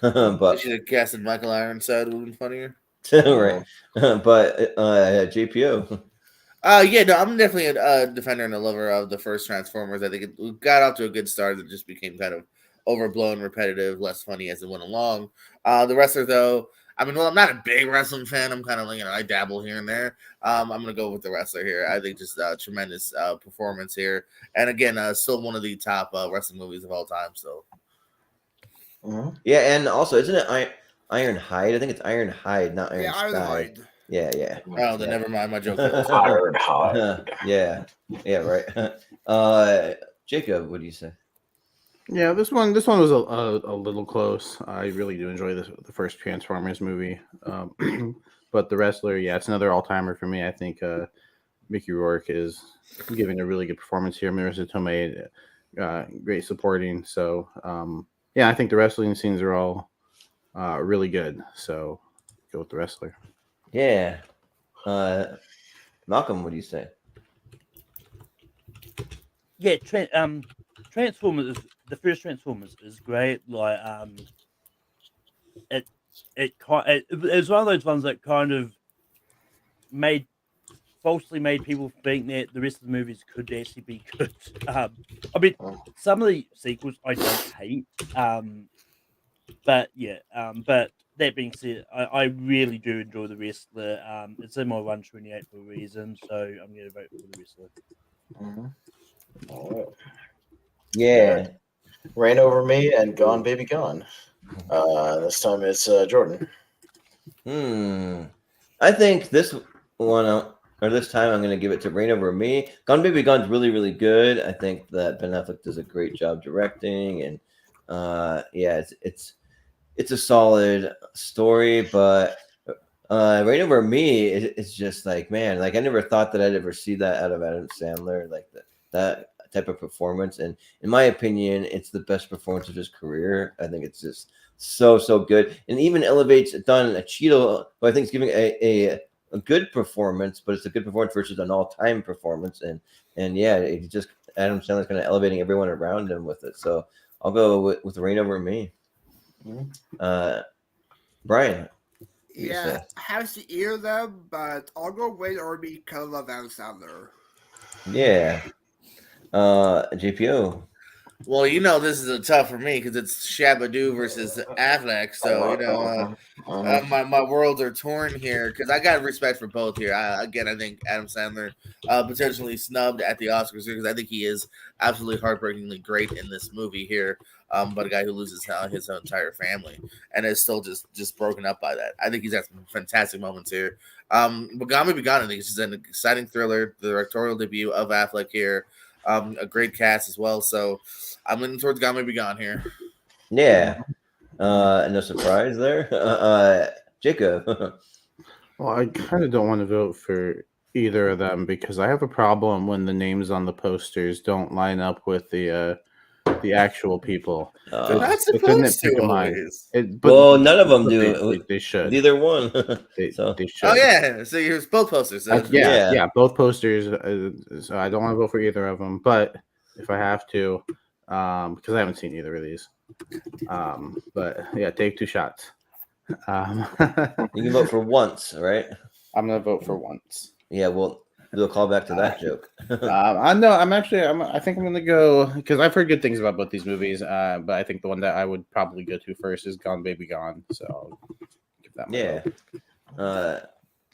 But you should have casted Michael Ironside. Would have been funnier. Right. But JPO. I'm definitely a defender and a lover of the first Transformers. I think it got off to a good start. It just became kind of overblown, repetitive, less funny as it went along. The wrestler, though, I mean, I'm not a big wrestling fan. I'm kind of like, I dabble here and there. I'm going to go with the wrestler here. I think just tremendous performance here. And again, still one of the top wrestling movies of all time. So, yeah, and also, isn't it Ironhide? I think it's Ironhide, not Ironside. Yeah. Oh, then never mind my joke. Ironhide. Yeah, right. Jacob, what do you say? Yeah, this one was a little close. I really do enjoy the first Transformers movie, but the wrestler, it's another all-timer for me. I think Mickey Rourke is giving a really good performance here. Marissa Tomei, great supporting. So I think the wrestling scenes are all really good. So go with the wrestler. Yeah, Malcolm, what do you say? Yeah, Transformers. The first Transformers is great. Like, it was one of those ones that kind of falsely made people think that the rest of the movies could actually be good. I mean, some of the sequels I don't hate. But that being said, I really do enjoy the wrestler. It's in my 128 for a reason, so I'm going to vote for the wrestler. All right. Yeah. Reign Over Me and Gone Baby Gone. This time it's Jordan. I think this one, or this time, I'm going to give it to Reign Over Me. Gone Baby Gone's really, really good. I think that Ben Affleck does a great job directing, and it's a solid story. But Reign Over Me is just like, man, like I never thought that I'd ever see that out of Adam Sandler, like that type of performance. And in my opinion, it's the best performance of his career. I think it's just so good, and even elevates Don Cheadle, who I think is giving a a good performance, but it's a good performance versus an all-time performance. And yeah, it just Adam Sandler's kind of elevating everyone around him with it. So I'll go with Reign Over Me. Brian. What do you Yeah, say? I haven't seen either of them, but I'll go Wayne or me because I love Adam Sandler. Yeah. JPO. Well, this is a tough for me because it's Shabba-Doo versus Affleck. So my worlds are torn here because I got respect for both here. I think Adam Sandler potentially snubbed at the Oscars because I think he is absolutely heartbreakingly great in this movie here. But a guy who loses his entire family and is still just broken up by that. I think he's had some fantastic moments here. But Gone Baby Gone, I think it's just an exciting thriller, the directorial debut of Affleck here. A great cast as well. So I'm leaning towards Gone Baby Gone here. Yeah. No surprise there. Jacob. Well, I kind of don't want to vote for either of them because I have a problem when the names on the posters don't line up with the actual people. They're not It's a supposed nitpick to of mine. always. Well, none of them but do. They should. Neither one. They So should. Oh yeah, so here's both posters. Then. Yeah. Both posters. So I don't want to vote for either of them, but if I have to, because I haven't seen either of these. But yeah, take two shots. You can vote for once, right? I'm gonna vote for once. Yeah, we'll do a callback to that joke. I know. I think I'm gonna go because I've heard good things about both these movies. But I think the one that I would probably go to first is Gone Baby Gone. So I'll give that. Yeah.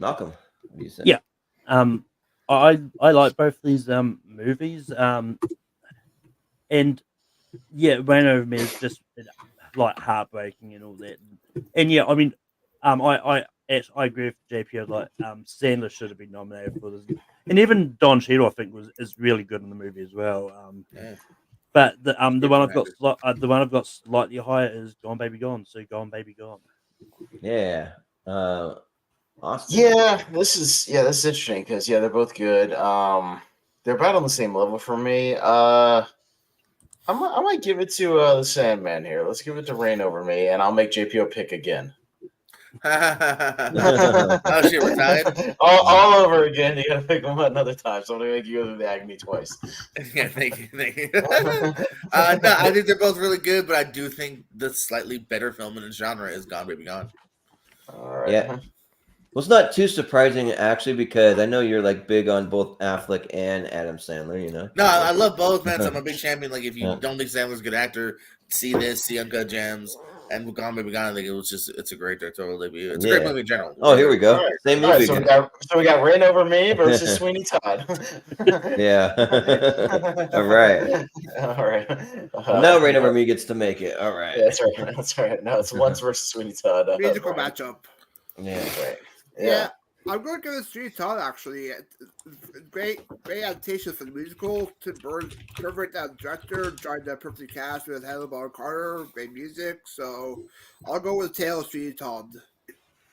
Malcolm, what do you say? Yeah. I like both these movies. And yeah, Rain Over Me is just like heartbreaking and all that. And yeah, I mean, I agree with JP. Like, Sandler should have been nominated for this, and even Don Cheadle, I think, is really good in the movie as well. But the one I've got slightly higher is Gone Baby Gone. So Gone Baby Gone. Yeah. Austin. Yeah, this is interesting because they're both good. They're about on the same level for me. I might give it to the Sandman here. Let's give it to Reign Over Me, and I'll make JPO pick again. Oh shit, we're tied. all over again. You gotta pick them another time. So I'm gonna make you go through the agony twice. Yeah, thank you. No, I think they're both really good, but I do think the slightly better film in the genre is Gone Baby Gone. All right. Yeah. Well, it's not too surprising actually because I know you're like big on both Affleck and Adam Sandler. No, I love both, man. So I'm a big champion. Like, if you don't think Sandler's a good actor, see Uncut Gems. And Gone Baby Gone, I think it's a great directorial debut. It's a great movie in general. Oh, here we go. Right. Same movie. So we got Reign Over Me versus Sweeney Todd. Yeah. All right. All right. Now Reign Over Me gets to make it. All right. Yeah, that's right. No, it's once versus Sweeney Todd. Musical matchup. Yeah. Right. Yeah. I'm going to give it Sweeney Todd, actually. Great adaptation for the musical. Tim Burton, perfect director, joined the perfect cast with Hannibal Bonham Carter, great music. So I'll go with Tale of Sweeney Todd.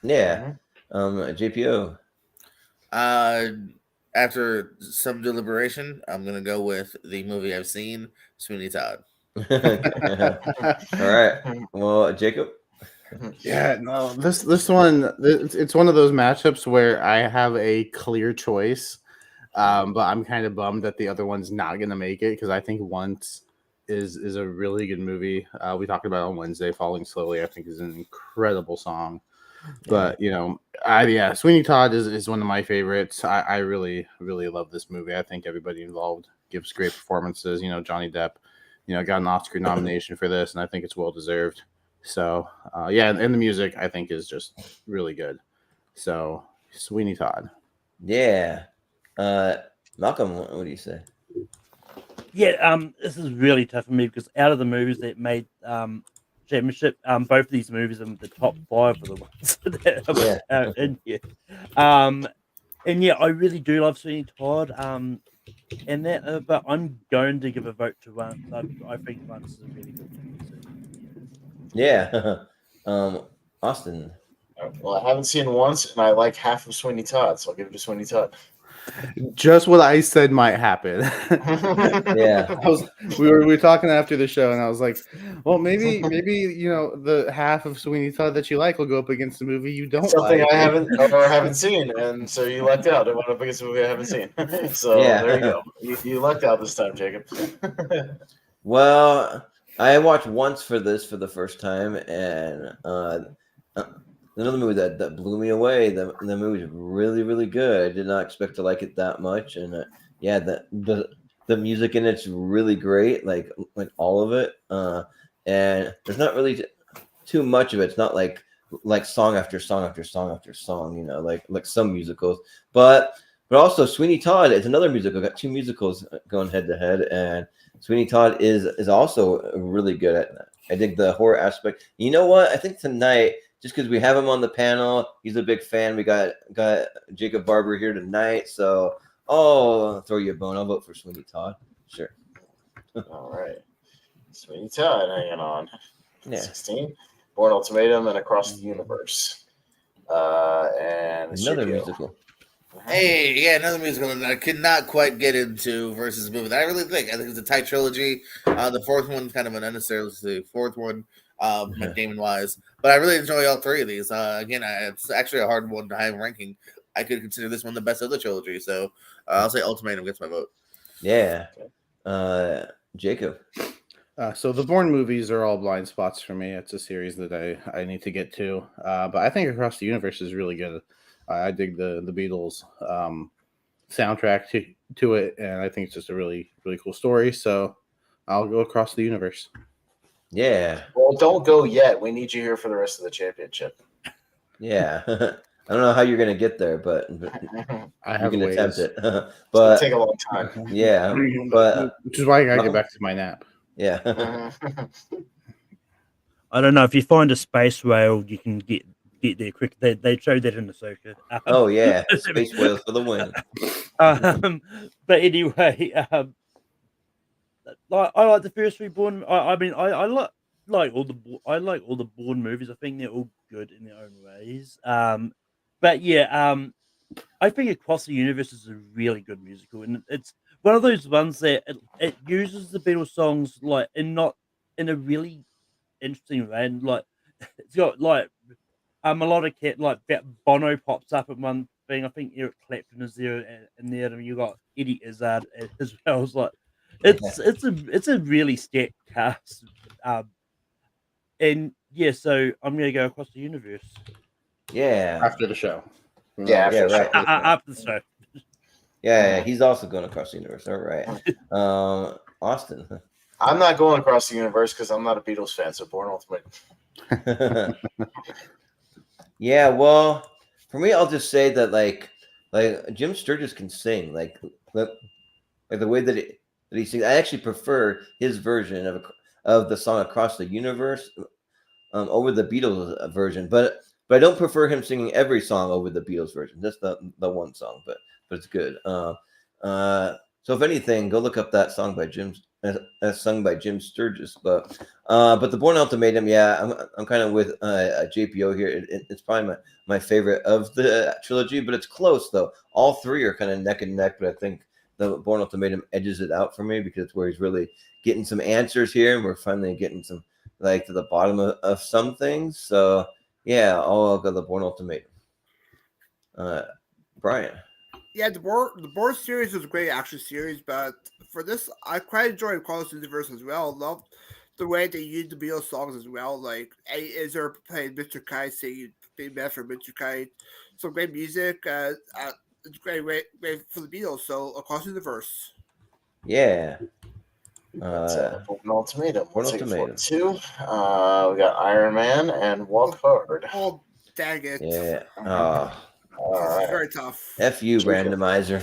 Yeah. JPO. After some deliberation, I'm gonna go with the movie I've seen, Sweeney Todd. All right. Well, Jacob. Yeah, no, this one, it's one of those matchups where I have a clear choice, but I'm kind of bummed that the other one's not going to make it because I think Once is a really good movie. We talked about it on Wednesday. Falling Slowly, I think, is an incredible song. But Sweeney Todd is one of my favorites. I really, really love this movie. I think everybody involved gives great performances. Johnny Depp, got an Oscar nomination for this, and I think it's well deserved. So, and the music I think is just really good. So, Sweeney Todd. Yeah. Malcolm, what do you say? Yeah, this is really tough for me because out of the movies that made championship, both of these movies are in the top 5 for the ones that are in here. And yeah, I really do love Sweeney Todd. And that, but I'm going to give a vote to Once. I think Once is a really good movie. Yeah. Austin. Well, I haven't seen Once, and I like half of Sweeney Todd, so I'll give it to Sweeney Todd. Just what I said might happen. Yeah. We were talking after the show, and I was like, well, maybe the half of Sweeney Todd that you like will go up against the movie you don't Something like. I haven't seen, and so you lucked out. It went up against a movie I haven't seen. So Yeah. there you go. You lucked out this time, Jacob. Well, I watched once for the first time, and another movie that blew me away. The movie is really, really good. I did not expect to like it that much, and yeah, the music in it's really great, like all of it. And there's not really too much of it. It's not like song after song after song after song, like some musicals. But also Sweeney Todd is another musical. Got two musicals going head to head, and Sweeney Todd is also really good at that. I dig the horror aspect. You know what? I think tonight, just because we have him on the panel, he's a big fan. We got Jacob Barber here tonight, so I'll throw you a bone. I'll vote for Sweeney Todd. Sure. All right. Sweeney Todd hanging on. Yeah. 16. Born Ultimatum and Across the Universe. And Another Sergio. musical. Hey, yeah, another musical that I could not quite get into versus a movie that I think it's a tight trilogy. The fourth one's kind of an unnecessary fourth one, Damon wise. But I really enjoy all three of these. Again, it's actually a hard one to have ranking. I could consider this one the best of the trilogy. So I'll say Ultimatum gets my vote. Yeah. Jacob. So the Bourne movies are all blind spots for me. It's a series that I need to get to. But I think Across the Universe is really good. I dig the Beatles soundtrack to it, and I think it's just a really, really cool story. So I'll go Across the Universe. Yeah. Well, don't go yet. We need you here for the rest of the championship. Yeah. I don't know how you're gonna get there, but I you have can ways. attempt it. It's gonna But take a long time. yeah, but which is why I gotta get back to my nap. yeah. I don't know if you find a space rail, you can get there quick. They showed that in the circuit. Oh yeah, space whales for the win. But anyway, I like the first three Bourne. I mean, I like all the Bourne movies. I think they're all good in their own ways. But yeah, I think Across the Universe is a really good musical, and it's one of those ones that it uses the Beatles songs like not in a really interesting way, and like it's got like a melodic hit like Bono pops up at one thing. I think Eric Clapton is there, and then you got Eddie Izzard as well. It's like it's a really stacked cast, and yeah. So I'm gonna go Across the Universe. Yeah, After the show. Yeah, after the show. right. After the show. Yeah, he's also going across the universe. All right, Austin. I'm not going Across the Universe because I'm not a Beatles fan, so Born Ultimate. Yeah, well, for me, I'll just say that like Jim Sturgis can sing like the way that he sings. I actually prefer his version of the song Across the Universe over the Beatles version, but I don't prefer him singing every song over the Beatles version. That's the one song, but it's good. So if anything, go look up that song by sung by Jim Sturgis. But the Bourne Ultimatum, yeah, I'm kind of with JPO here. It's probably my favorite of the trilogy, but it's close though. All three are kind of neck and neck, but I think the Bourne Ultimatum edges it out for me because it's where he's really getting some answers here, and we're finally getting some like to the bottom of some things. So yeah, I'll go the Bourne Ultimatum. Brian. Yeah, the board series was a great action series, but for this, I quite enjoyed Across the Universe as well. Loved the way they used the Beatles songs as well. Like, Izzer played Mr. Kite, singing Big Man for Mr. Kite. Some great music. It's great for the Beatles. So, Across the Universe. Yeah. Born Ultimatum. Born We'll take it Ultimatum. for 2. We got Iron Man and Walk Hard. Oh, dang it. Yeah. All This is right. very tough. F you, Jacob. randomizer.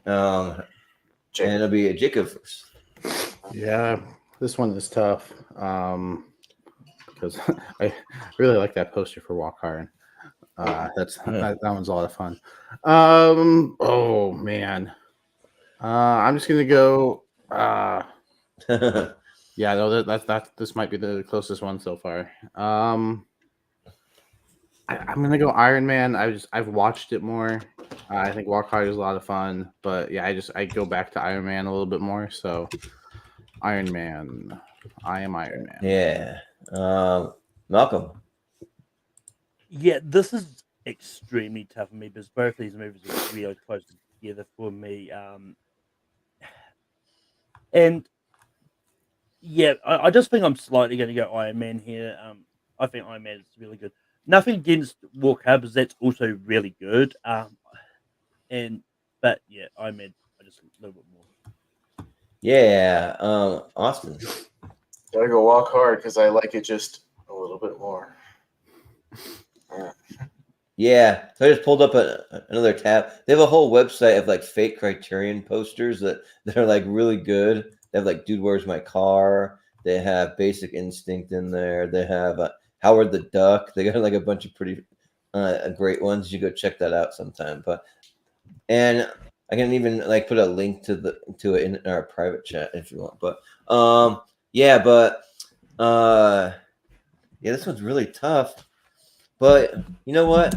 And Jacob. it'll be a Jacob first. Yeah, this one is tough because I really like that poster for Walk Hard. That one's a lot of fun. Oh man, I'm just gonna go. Yeah, no, that's this might be the closest one so far. I'm gonna go Iron Man. I've watched it more. I think Walk Hard is a lot of fun, but yeah, I go back to Iron Man a little bit more. So Iron Man, I am Iron Man. Yeah. Malcolm. Yeah, this is extremely tough for me because both these movies are really close together for me. And yeah, I just think I'm slightly going to go Iron Man here. I think Iron Man is really good. Nothing against Walk Hard, because that's also really good. But yeah, Iron Man, I just a little bit more. Yeah. Austin. Gotta go Walk Hard because I like it just a little bit more. Yeah, so I just pulled up another tab. They have a whole website of like fake Criterion posters that are like really good. They have like Dude, Where's My Car? They have Basic Instinct in there. They have Howard the Duck. They got like a bunch of pretty great ones. You go check that out sometime. And I can even like put a link to it in our private chat if you want. But yeah, this one's really tough. But you know what?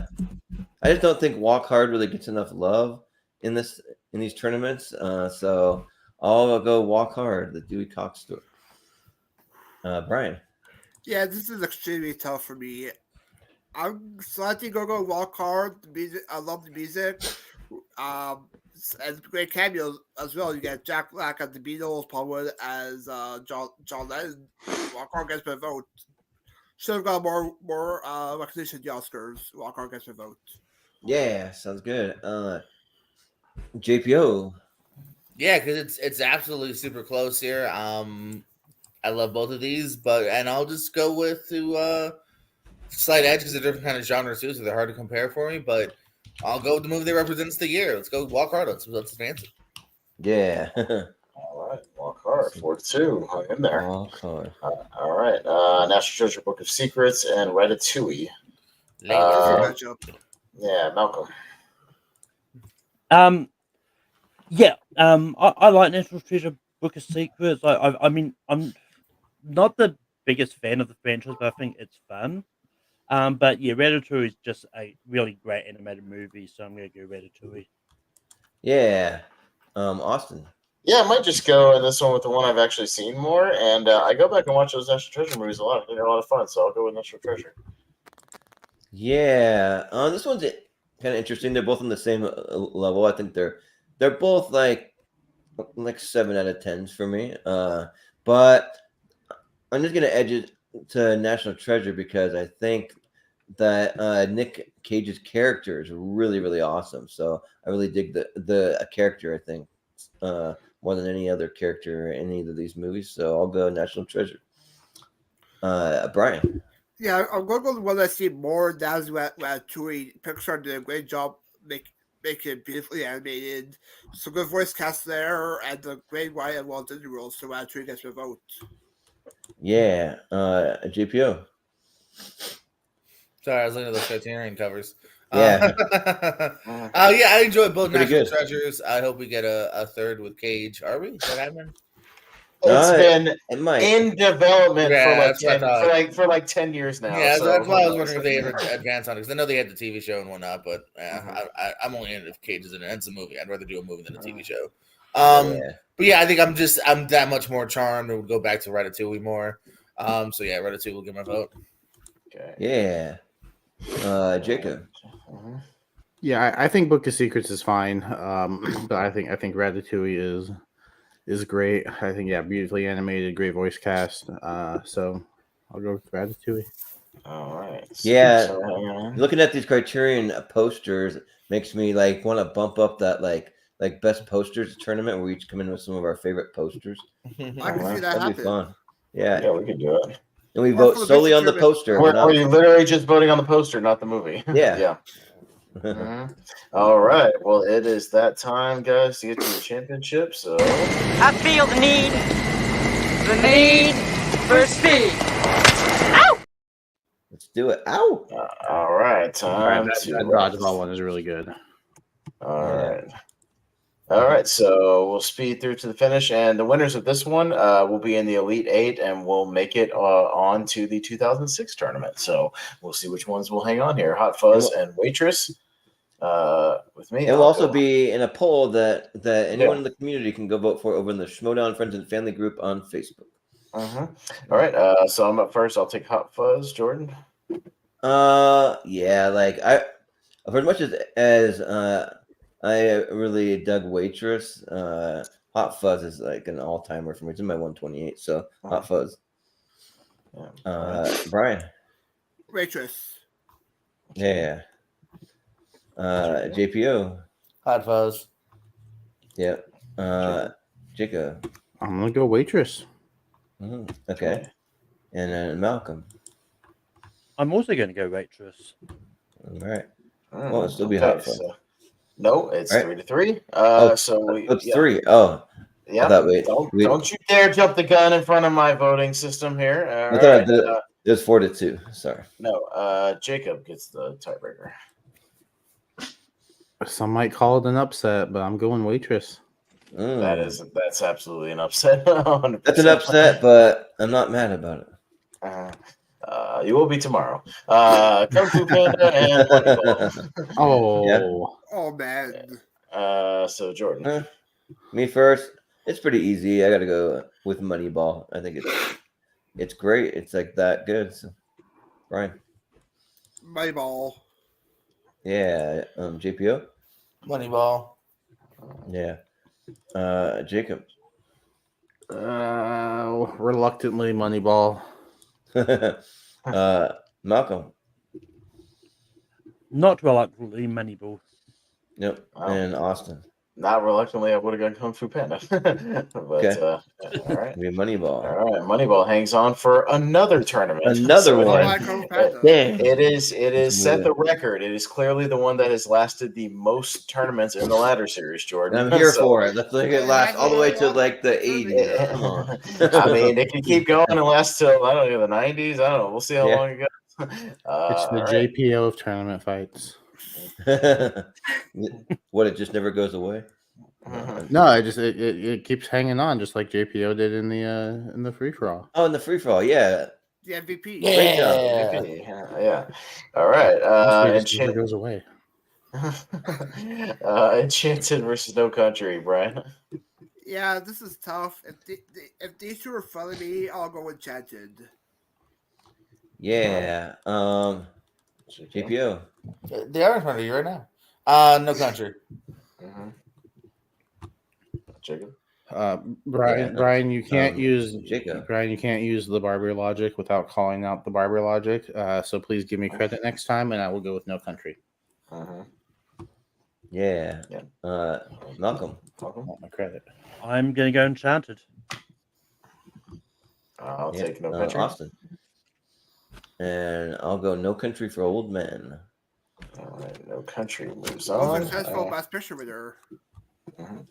I just don't think Walk Hard really gets enough love in these tournaments. So I'll go Walk Hard, the Dewey Cox story. Brian. Yeah, this is extremely tough for me. I'm slightly gonna go Walk Hard. The music, I love the music. And great cameos as well. You get Jack Black as the Beatles, Paul Wood as John Lennon. Walk Hard gets my vote. Should have got more recognition at the Oscars. Walk Hard gets my vote. Yeah, sounds good. JPO. Yeah, because it's absolutely super close here. I love both of these, and I'll just go with Slight Edge because they're different kind of genres too, so they're hard to compare for me. But I'll go with the movie that represents the year. Let's go Walk Hard. Let's advance it. Yeah. All right, Walk Hard, 4-2. Hung in there. Walk Hard. All right, National Treasure, Book of Secrets, and Ratatouille. Yeah, Malcolm. Yeah, I like National Treasure, Book of Secrets. I mean, I'm not the biggest fan of the franchise, but I think it's fun. But yeah, Ratatouille is just a really great animated movie, so I'm gonna go Ratatouille. Yeah. Austin. Yeah, I might just go in this one with the one I've actually seen more, and I go back and watch those National Treasure movies a lot. I think they're a lot of fun, so I'll go with National Treasure. Yeah. This one's kind of interesting. They're both on the same level. I think they're both like 7 out of 10s for me. But I'm just gonna edge it to National Treasure because I think that Nick Cage's character is really, really awesome. So I really dig the character. I think more than any other character in any of these movies. So I'll go National Treasure. Brian. Yeah, I'm going to go with one I see more. That's Ratatouille. Pixar did a great job making it beautifully animated. Some good voice cast there, and a great write and Walt Disney World. So Ratatouille gets my vote. Yeah, GPO. Sorry, I was looking at those Criterion covers. Yeah. Yeah, I enjoy both Pretty National good. Treasures. I hope we get a third with Cage. Are we? Is that happening? It's been It might. in development Yeah, that's what I thought. for like 10 years now. Yeah, so that's why I was who knows? wondering if they ever advance on it because I know they had the TV show and whatnot, but I'm only in it if Cage is in it. It's a movie. I'd rather do a movie than a TV show. But yeah, I think I'm that much more charmed and would go back to Ratatouille more. So yeah, Ratatouille will get my vote. Okay. Yeah. Jacob. Yeah, I think Book of Secrets is fine. But I think Ratatouille is great. I think beautifully animated, great voice cast. So I'll go with Ratatouille. All right. Yeah. So, Looking at these Criterion posters makes me like want to bump up that like best posters tournament where we each come in with some of our favorite posters. I can see that That'd be happen. fun. Yeah. yeah, we can do it. And we Or vote for the solely best on the tournament. poster. Or you literally just voting on the poster, not the movie. Yeah. Yeah. All right. Well, it is that time, guys, to get to the championship. So I feel the need for speed. Let's do it. Ow! all right, time That to dodgeball one is really good. All right, so we'll speed through to the finish, and the winners of this one will be in the Elite Eight, and we'll make it on to the 2006 tournament. So we'll see which ones will hang on here. Hot Fuzz and Waitress. with me. It will I'll also go- be in a poll that anyone Yeah. in the community can go vote for over in the Schmodown Friends and Family group on Facebook. All right. So I'm up first. I'll take Hot Fuzz, Jordan. Yeah, like for as much as I really dug Waitress, Hot Fuzz is like an all timer for me. It's in my 128, so Hot Fuzz. Yeah. Brian. Waitress. Yeah. JPO. Hot Fuzz. Yep. Jacob. I'm gonna go Waitress. Okay. And then Malcolm. I'm also going to go Waitress. All right. Well, it'll still be Hot Fuzz. So, no, it's All right. 3-3. So it's 3. Oh. Yeah. I thought, Don't you dare jump the gun in front of my voting system here. I thought I did it was 4-2. Sorry. No, Jacob gets the tiebreaker. Some might call it an upset, but I'm going Waitress. That's absolutely an upset. 100%. That's an upset, but I'm not mad about it. You will be tomorrow. Kung Fu Panda and Moneyball. Oh. Yeah. Oh man. So Jordan. Me first. It's pretty easy. I got to go with Moneyball. I think it's great. It's like that good. So, Brian. Moneyball. Yeah. JPO. Moneyball. Yeah. Jacob. Reluctantly Moneyball. Malcolm. Not reluctantly Moneyball. Yep. Wow. And Austin. Not reluctantly, I would have gone Kung Fu Panda. But Okay. all right. Be Moneyball. All right. Moneyball hangs on for another tournament. Another one. I like Kung Fu Panda. Damn. It is set the record. It is clearly the one that has lasted the most tournaments in the ladder series, Jordan. I'm here So, for it. Let's look at last all the way to like the 80s. Come on. I mean, it can keep going and last till I don't know the 90s. I don't know. We'll see how Yeah. long it goes. It's the all right. JPO of tournament fights. What, it just never goes away? No, it keeps hanging on, just like JPO did in the free for all. Oh, in the free for all, yeah. The MVP. Great job. Yeah. All right. It just never goes away. Enchanted versus No Country, Brian. Yeah, this is tough. If these two are in front of me, I'll go Enchanted. Yeah. JPO. They are in front of you right now. No Country. Jacob. Brian, you can't use Jacob. Brian, you can't use the Barber logic without calling out the Barber logic. So please give me credit next time, and I will go with No Country. Yeah. Malcolm. I want my credit. I'm going to go Enchanted. I'll take No Country. Austin. And I'll go No Country for Old Men. All right, No Country moves Most on. successful Best Picture winner. They I'm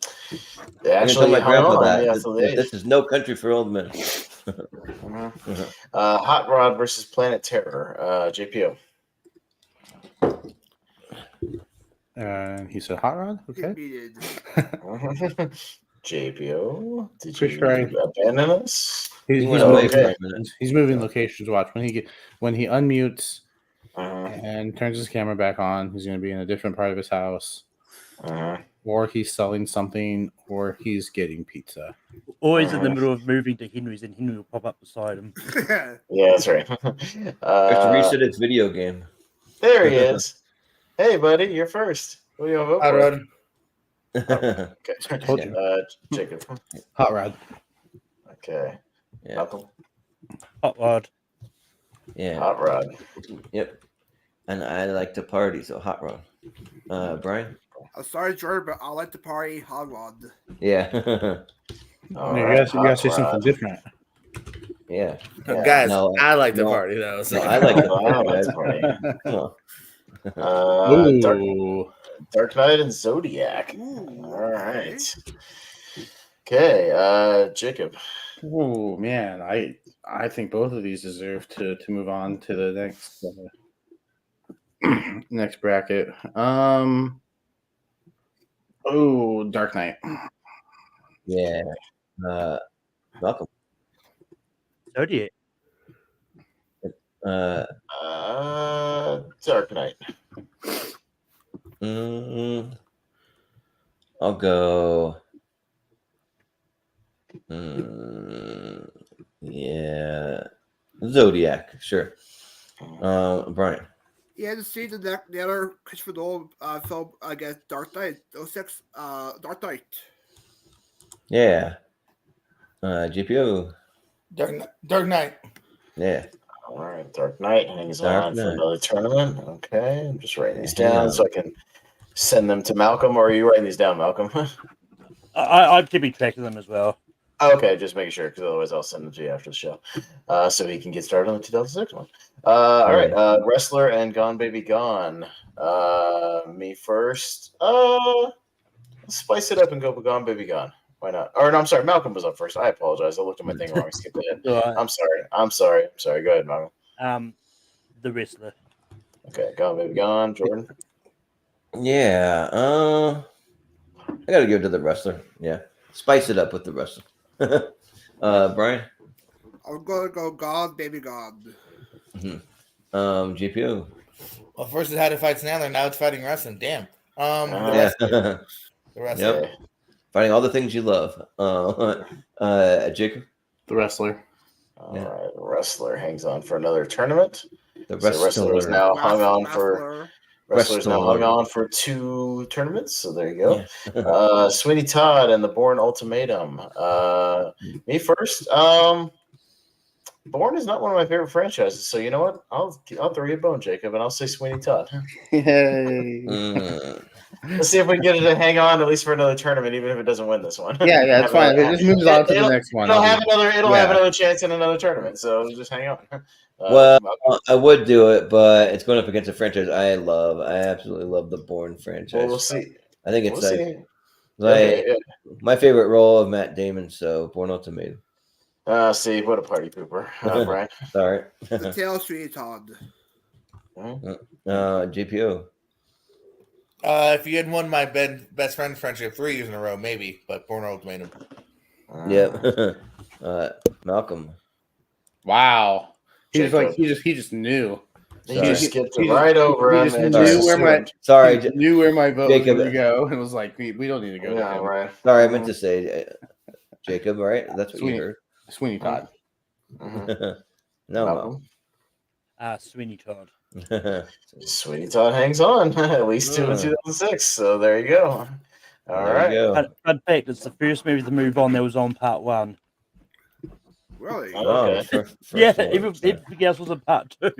gonna actually tell my hung grandpa on, that. yeah, so they- This is No Country for Old Men. Hot Rod versus Planet Terror. JPO. He said Hot Rod. Okay. Defeated. JPO. Did Pretty you sure I- abandon us? He's went away for a moving, minute. he's moving locations. Watch when he unmutes Uh-huh. and turns his camera back on. He's going to be in a different part of his house, Uh-huh. or he's selling something, or he's getting pizza. Always in the middle of moving to Henry's, and Henry will pop up beside him. Yeah, that's right. Has to reset its video game. There he is. Hey, buddy, you're first. What do you want to vote Hot for? Rod. Okay. Told you. Jacob. Hot Rod. Okay. Yeah. Malcolm. Hot Rod. Yeah. Hot Rod. Yep. And I like to party, so Hot Rod. Brian? I'm sorry, Jordan, but I like to party Hot Rod. Yeah. All You right, gotta say Hot something Rod. different. Yeah. Guys, No, I like the no. party though. So. No, I like to I party. like to party. Come on. Ooh. Dark Knight and Zodiac. Ooh, All right. Okay, Jacob. Oh man, I think both of these deserve to move on to the next next bracket. Oh, Dark Knight. Yeah. Malcolm. Zodiac. Uh, Dark Knight. I'll go. Yeah, Zodiac. Sure. Brian. Yeah, to see the other Christopher Nolan film, I guess, Dark Knight, 06, Dark Knight. Yeah. GPO. Dark Knight. Yeah. All right, Dark Knight hangs Dark on for Knight. another tournament. Okay, I'm just writing these Hang down on. so I can send them to Malcolm. Or are you writing these down, Malcolm? I'm keeping track of them as well. Okay, just making sure, because otherwise I'll send them to you after the show, so he can get started on the 2006 one. All right, Wrestler and Gone Baby Gone. Me first. Let's spice it up and go with Gone Baby Gone. Why not? Or no, I'm sorry, Malcolm was up first. I apologize. I looked at my thing wrong. I skipped ahead. I'm sorry. Go ahead, Malcolm. The Wrestler. Okay, Gone Baby Gone. Jordan. Yeah. I gotta give it to the Wrestler. Yeah. Spice it up with the Wrestler. Brian. I'm gonna go Gone Baby Gone. GPO. Well, first it had to fight Sandler. Now it's fighting wrestling. Damn. Yeah. The Wrestler. Yep. Fighting all the things you love. Jacob. The Wrestler. All right, Wrestler hangs on for another tournament. The So Wrestler is now hung on for. Wrestler's now hung on for 2 tournaments, so there you go. Yeah. Sweeney Todd and the Bourne Ultimatum. Me first. Bourne is not one of my favorite franchises, so you know what? I'll throw you a bone, Jacob, and I'll say Sweeney Todd. Yay. Let's see if we can get it to hang on at least for another tournament, even if it doesn't win this one. Yeah, it's fine. If it just moves on to the next one. It'll have another chance in another tournament, so just hang on. Well, I would do it, but it's going up against a franchise I love. I absolutely love the Bourne franchise. Well, we'll see. I think it's Okay, yeah. my favorite role of Matt Damon. So Bourne Ultimatum. See, what a party pooper, Brian. Sorry. The Tale of Sweeney Todd. GPO. If you had won my best friend friendship 3 years in a row, maybe, but Bourne Ultimatum. Yep. Malcolm. Wow. He Jacob. just knew. He just skipped right over him. He just knew where my vote Jacob. was going to go, and was like, we don't need to go. Yeah, right. Sorry, I meant to say Jacob. Right? That's what you heard. Sweeney Todd. No, Malcolm. Sweeney Todd. Sweeney Todd hangs on at least 2 in 2006. So there you go. All right. Fun fact: it's the first movie to move on that was on part 1. Really? Okay. Yeah, everything else was in part 2.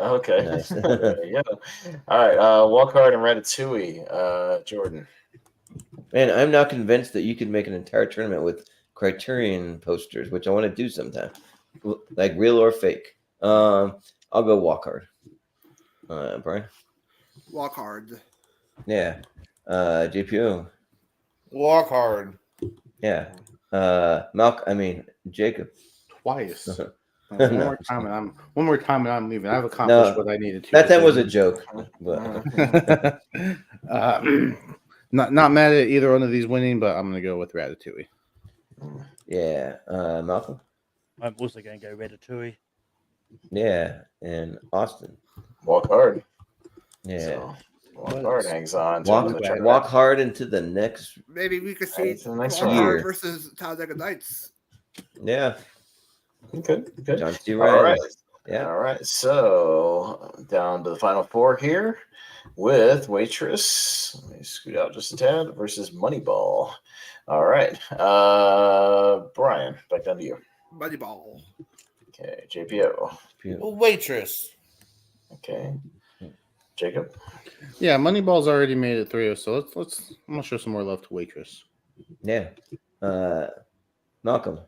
Okay. Nice. There you go. All right. Walk Hard and Ratatouille. Jordan. Man, I'm now convinced that you could make an entire tournament with Criterion posters, which I want to do sometime, like real or fake. I'll go Walk Hard. Brian. Walk Hard. Yeah. GPO. Walk Hard. Yeah. Jacob. Twice. No. One more time, and I'm leaving. I've accomplished what I needed to. That was a joke. But. Not mad at either one of these winning, but I'm going to go with Ratatouille. Yeah. Malcolm. I'm also going to go Ratatouille. Yeah. And Austin. Walk Hard. Yeah. So, Walk Hard hangs on. Walk Hard into the next. Maybe we could see next Walk year. Hard versus Talladega Nights. Yeah. Okay. John C. All Reilly. right. Yeah. All right. So down to the final 4 here with Waitress. Let me scoot out just a tad versus Moneyball. All right. Brian, back down to you. Moneyball. Okay. JPO. Waitress. Okay. Jacob. Yeah, Moneyball's already made it through, so let's. I'm gonna show some more love to Waitress. Yeah. Malcolm.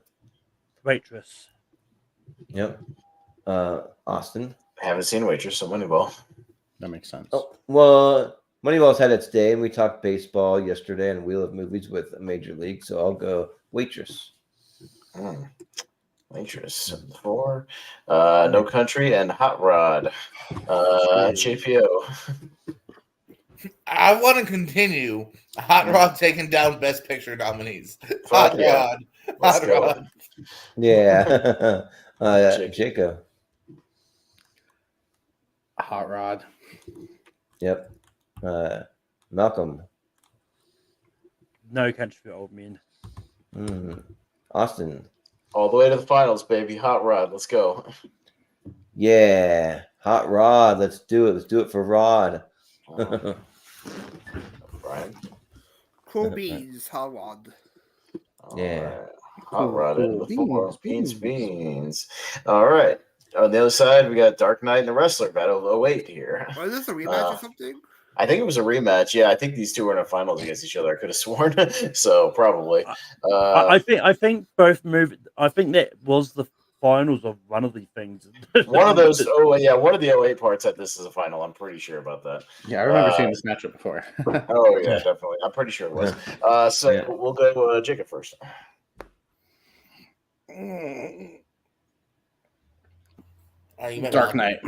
Waitress. Yep. Austin. Haven't seen Waitress, so Moneyball. That makes sense. Oh, well, Moneyball's had its day, and we talked baseball yesterday and Wheel of Movies with Major League, so I'll go Waitress. Waitress 4. No Country and Hot Rod. JPO. I want to continue. Hot Rod taking down Best Picture nominees. Fuck Hot yeah. Rod. Let's Hot go. Rod. Yeah. Jacob. Hot Rod. Yep. Malcolm. No Country for Old Men. Austin. All the way to the finals, baby. Hot Rod. Let's go. Yeah. Hot Rod. Let's do it. Let's do it for Rod. Brian. Cool beans, Hot Rod. Yeah. Right. Hot Rod Cool into the four. beans. Beans. All right. On the other side, we got Dark Knight and the Wrestler Battle of 08 here. Was this a rematch or something? I think it was a rematch. Yeah, I think these two were in a finals against each other. I could have sworn. So probably. I think both movies. I think that was the finals of one of the things. One of those. Oh yeah, one of the 08 parts had this as a final. I'm pretty sure about that. Yeah, I remember seeing this matchup before. Oh yeah, definitely. I'm pretty sure it was. We'll go Jacob first. Dark Knight.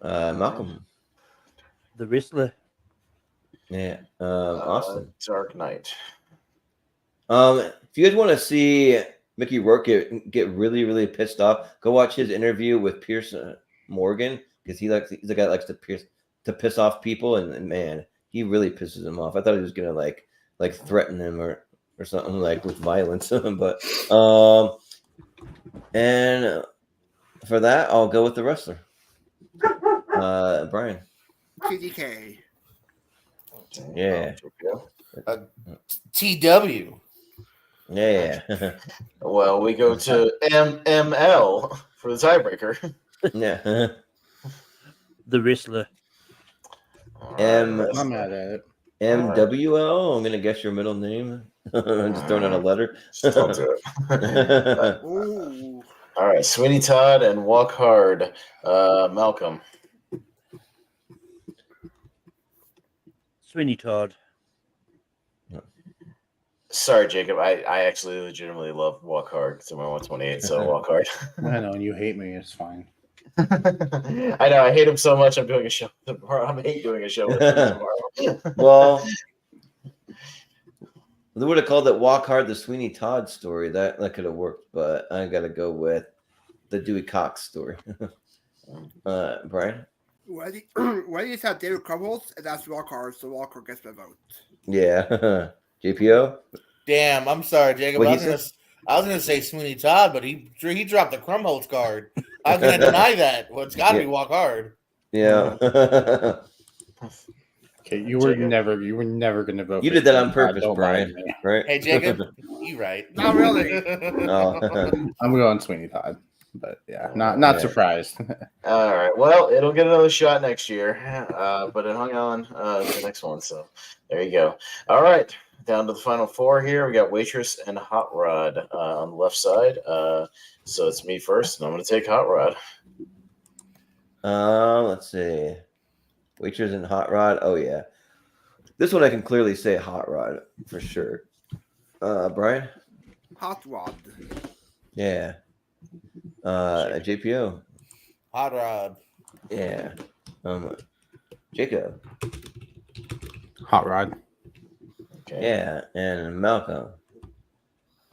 Malcolm. The Wrestler. Yeah. Austin. Dark Knight. If you guys want to see Mickey Rourke get really, really pissed off, go watch his interview with Pierce Morgan, because he's the guy that likes to piss off people, and man, he really pisses him off. I thought he was gonna like threaten him or something like with violence, but and for that I'll go with the Wrestler. Brian. TDK. Yeah. TW. Yeah. Well, we go to MML for the tiebreaker. Yeah. The Wrestler. I'm mad at it. MWL. I'm gonna guess your middle name. I'm just throwing out a letter. Don't do it. Ooh. All right, Sweeney Todd and Walk Hard. Malcolm. Sweeney Todd. Sorry, Jacob. I actually legitimately love Walk Hard. So my 128. So Walk Hard. I know, and you hate me. It's fine. I know. I hate him so much. I'm doing a show tomorrow. I hate doing a show with him tomorrow. Well, they would have called it "Walk Hard," the Sweeney Todd story. That could have worked, but I got to go with the Dewey Cox story. Brian. Why do you have David Crumbles? And that's Walker, so Walker gets my vote. Yeah. JPO. Damn, I'm sorry, Jacob. What'd I he was gonna say Sweeney Todd, but he dropped the Crumholtz card. I was gonna deny that. Well, it's got to be Walk Hard. Yeah. Okay, you were never going to vote. You for did that Sweeney on purpose, Todd, Brian. Right? Hey, Jacob, you right? Not really. Oh. I'm going Sweeney Todd, but yeah, not surprised. All right. Well, it'll get another shot next year, but it hung on to the next one. So there you go. All right. Down to the final four here. We got Waitress and Hot Rod on the left side. So it's me first, and I'm going to take Hot Rod. Let's see. Waitress and Hot Rod. Oh yeah, this one I can clearly say Hot Rod for sure. Brian. Hot Rod. Yeah. JPO. Hot Rod. Yeah. Jacob. Hot Rod. Okay. Yeah, and Malcolm.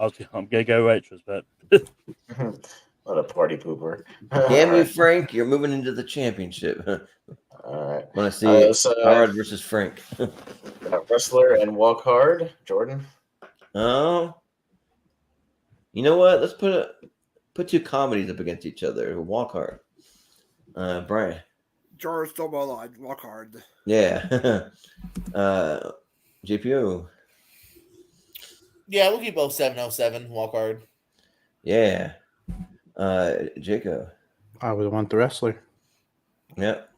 I'm gonna go Waitress, but What a party pooper. Damn you, Frank! You're moving into the championship. All right. Want to see Howard versus Frank? Wrestler and Walk Hard. Jordan. Oh. You know what? Let's put two comedies up against each other. Walk Hard. Brian. George Stoboline, Walk Hard. Yeah. JPO. Yeah, we'll keep 0707 Walk Hard. Yeah. Jacob. I would want the Wrestler. Yep.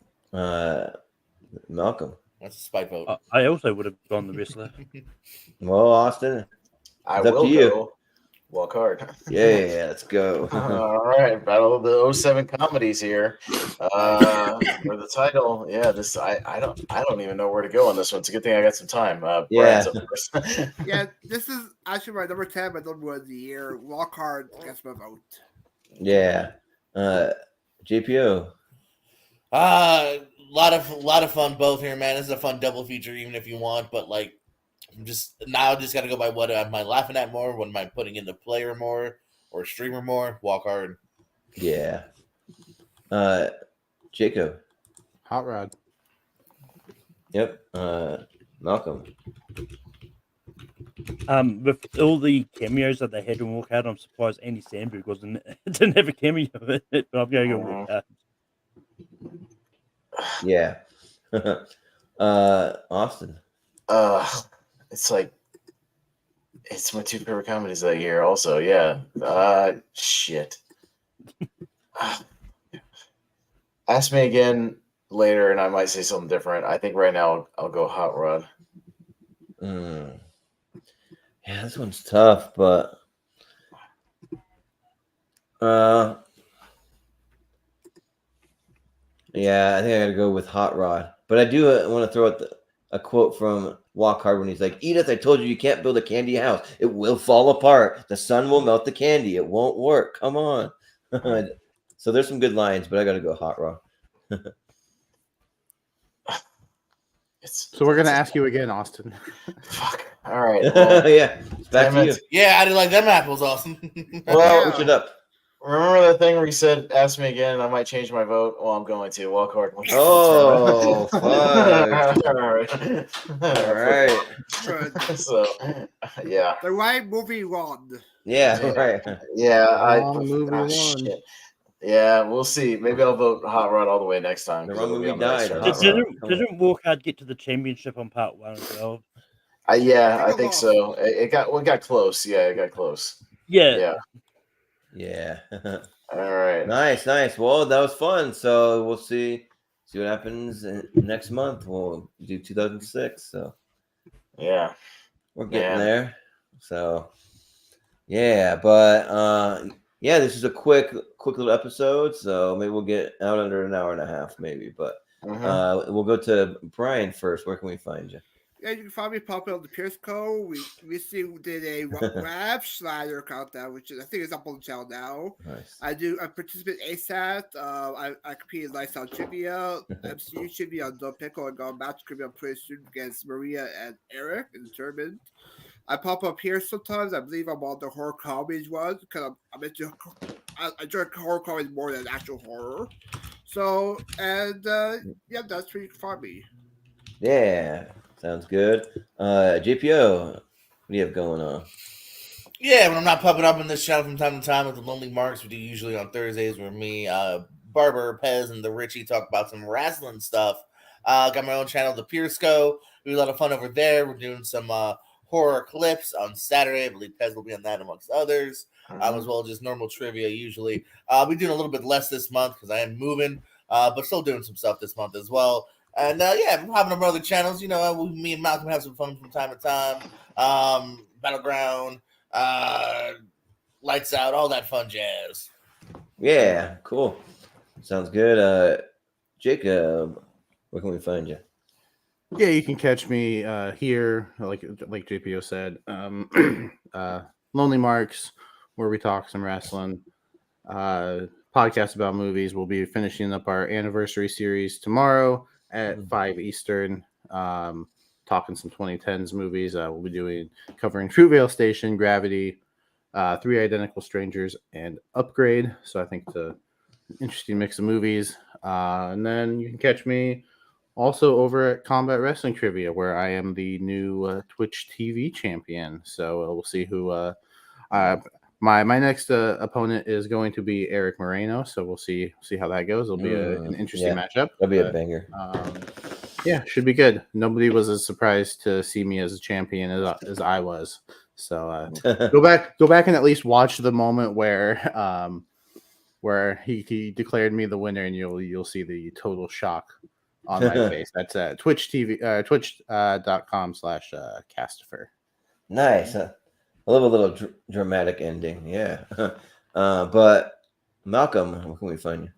Malcolm. That's a spite vote. I also would have gone the Wrestler. Well, Austin. I It's up will to you. go Walk Hard. Yeah, let's go. All right, battle of the 07 comedies here for the title. Yeah, this I don't even know where to go on this one. It's a good thing I got some time. Yeah. Brian's up first. Yeah, this is actually my number 10, my number 1 of the year. Walk Hard gets my vote. Yeah. JPO. A lot of fun both here, man. This is a fun double feature, even if you want, but like just got to go by what am I laughing at more, what am I putting into player more or streamer more. Walk Hard. Yeah. Jacob. Hot Rod. Yep. Malcolm. With all the cameos that they had in Walkout, I'm surprised Andy Samberg didn't have a cameo in it, but I'm going to go Walkout. Yeah. Austin. It's like it's my two favorite comedies that year. Also, yeah. Shit. Ask me again later, and I might say something different. I think right now I'll go Hot Rod. Yeah, this one's tough, but yeah, I think I got to go with Hot Rod. But I do want to throw out a quote from Walk Hard when he's like, "Edith, I told you can't build a candy house. It will fall apart. The sun will melt the candy. It won't work. Come on." So there's some good lines, but I got to go Hot Rod. So we're gonna ask you again, Austin. Fuck. All right. Well, yeah, back to you. Yeah, I did like them apples, Austin. Well, Switch it up. remember that thing where you said, "Ask me again," and I might change my vote. Well, I'm going to Walk Hard. Oh, fuck. All right. So, yeah. The right movie won. Yeah, right. Yeah, Wrong movie won. shit. Yeah, we'll see. Maybe I'll vote Hot Rod all the way next time. The 'cause wrong it'll be movie on the next died. show. Hot Rod. Didn't Walkout get to the championship on part 1 as well? Yeah, I think so. It got close. Yeah, it got close. Yeah. Yeah. All right. Nice. Well, that was fun. So we'll see what happens next month. We'll do 2006. So Yeah, we're getting there. So yeah, but yeah, this is a quick little episode. So maybe we'll get out under an hour and a half, maybe. But we'll go to Brian first. Where can we find you? Yeah, you can find me popping on the Pierce Co. We recently did a rap slider countdown, which I think is up on the channel now. Nice. I participate ASAT. I competed in Lifestyle Trivia, MCU Trivia on Don't Pickle, and got match trivia pretty soon against Maria and Eric in the tournament. I pop up here sometimes. I believe I'm on the horror comedies one because I'm into. I enjoy horror comedies more than actual horror. So yeah, that's where you can find me. Yeah, sounds good. JPO, what do you have going on? Yeah, when I'm not popping up in this channel from time to time with the Lonely Marks, we do usually on Thursdays where me, Barber, Pez, and the Richie talk about some wrestling stuff. Got my own channel, the Piersco. We do a lot of fun over there. We're doing some horror clips on Saturday. I believe Pez will be on that amongst others, as well as just normal trivia usually. We're doing a little bit less this month because I am moving, but still doing some stuff this month as well. And yeah, I'm having other channels. You know, me and Malcolm have some fun from time to time. Battleground, Lights Out, all that fun jazz. Yeah, cool. Sounds good. Jacob, where can we find you? Yeah, you can catch me here, like JPO said. Lonely Marks, where we talk some wrestling. Podcast about movies. We'll be finishing up our anniversary series tomorrow at 5 Eastern. Talking some 2010s movies. We'll be covering Fruitvale Station, Gravity, Three Identical Strangers, and Upgrade. So I think it's an interesting mix of movies. And then you can catch me also over at Combat Wrestling Trivia, where I am the new Twitch TV champion. So we'll see who my next opponent is going to be Eric Moreno. So we'll see how that goes. It'll be an interesting matchup. That'll be a banger. Yeah, should be good. Nobody was as surprised to see me as a champion as I was. So go back and at least watch the moment where he declared me the winner, and you'll see the total shock on my face. That's Twitch TV, twitch.com/Castifer. Nice. I love a little dramatic ending. Yeah. But Malcolm, where can we find you?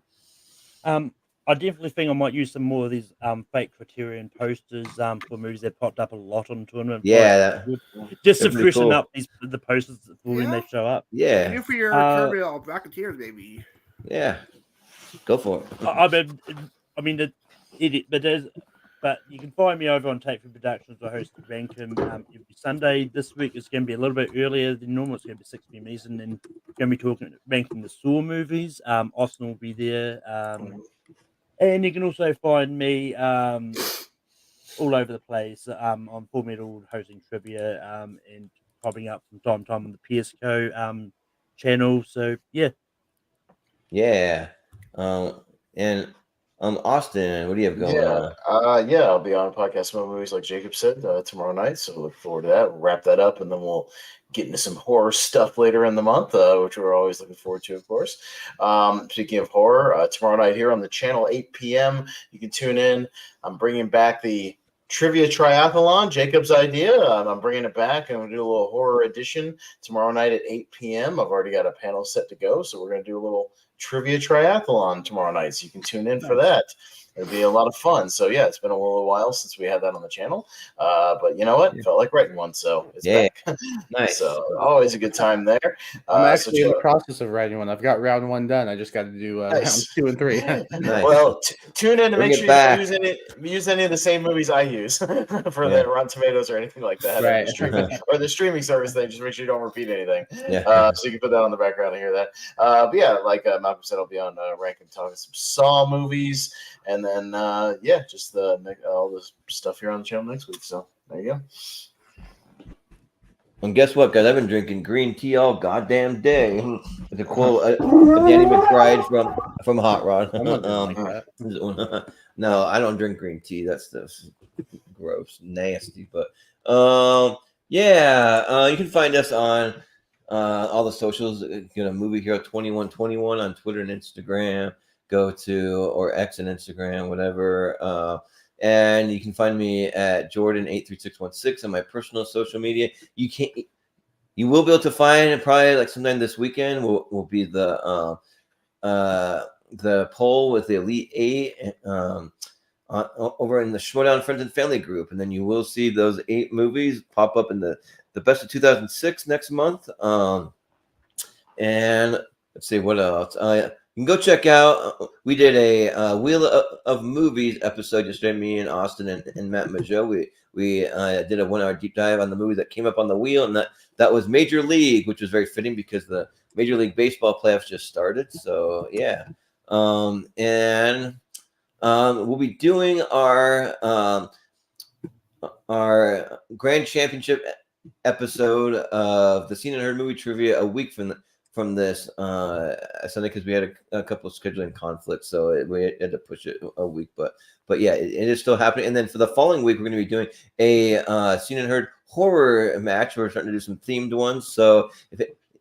I definitely think I might use some more of these fake Criterion posters for movies that popped up a lot on tournament. Yeah, just to freshen up the posters for when they show up. Yeah, you for your Terminal Racketeers, maybe. Yeah, go for it. But you can find me over on Take for Productions. I host Rankin every Sunday. This week it's going to be a little bit earlier than normal. It's going to be 6 p.m. Eastern, and going to be ranking the Saw movies. Austin will be there. And you can also find me all over the place. On Full Metal hosting trivia and popping up from time to time on the PSCO channel. So yeah. Yeah. And Austin, what do you have going on? I'll be on podcast about movies like Jacob said tomorrow night. So look forward to that. We'll wrap that up, and then we'll get into some horror stuff later in the month, which we're always looking forward to, of course. Speaking of horror, tomorrow night here on the channel, 8 p.m. You can tune in. I'm bringing back the Trivia Triathlon, Jacob's idea. I'm bringing it back, and we'll do a little horror edition tomorrow night at 8 p.m. I've already got a panel set to go, so we're going to do a little Trivia Triathlon tomorrow night, so you can tune in for that. It'll be a lot of fun. So yeah, it's been a little while since we had that on the channel. But you know what? Felt like writing one, so it's back. Nice. So always a good time there. I'm actually in the process of writing one. I've got round 1 done. I just got to do rounds 2 and 3. Nice. Well, tune in to Bring make it sure back. you don't use any of the same movies I use for the Rotten Tomatoes or anything like that. Right. The streaming service thing. Just make sure you don't repeat anything. Yeah. So you can put that on the background and hear that. But yeah, like Malcolm said, I'll be on Rank and talking some Saw movies. And then, just all this stuff here on the channel next week. So there you go. And guess what, guys? I've been drinking green tea all goddamn day. It's a quote Danny McBride from Hot Rod. I'm not doing like that. No, I don't drink green tea. That stuff's gross, nasty. But you can find us on all the socials. Movie Hero 2121 on Twitter and Instagram. Go to or X and Instagram, whatever. And you can find me at Jordan83616 on my personal social media. You will be able to find it probably like sometime this weekend will be the poll with the Elite 8 over in the Showdown Friends and Family group, and then you will see those 8 movies pop up in the best of 2006 next month. And let's see what else. You can go check out. We did a Wheel of Movies episode yesterday. Me and Austin and Matt Majot. We did a 1-hour deep dive on the movie that came up on the wheel, and that was Major League, which was very fitting because the Major League Baseball playoffs just started. So yeah, and we'll be doing our Grand Championship episode of the Seen and Heard Movie Trivia a week from this Sunday because we had a couple of scheduling conflicts, so we had to push it a week. But yeah, it is still happening. And then for the following week, we're going to be doing a Seen and Heard horror match. We're starting to do some themed ones. So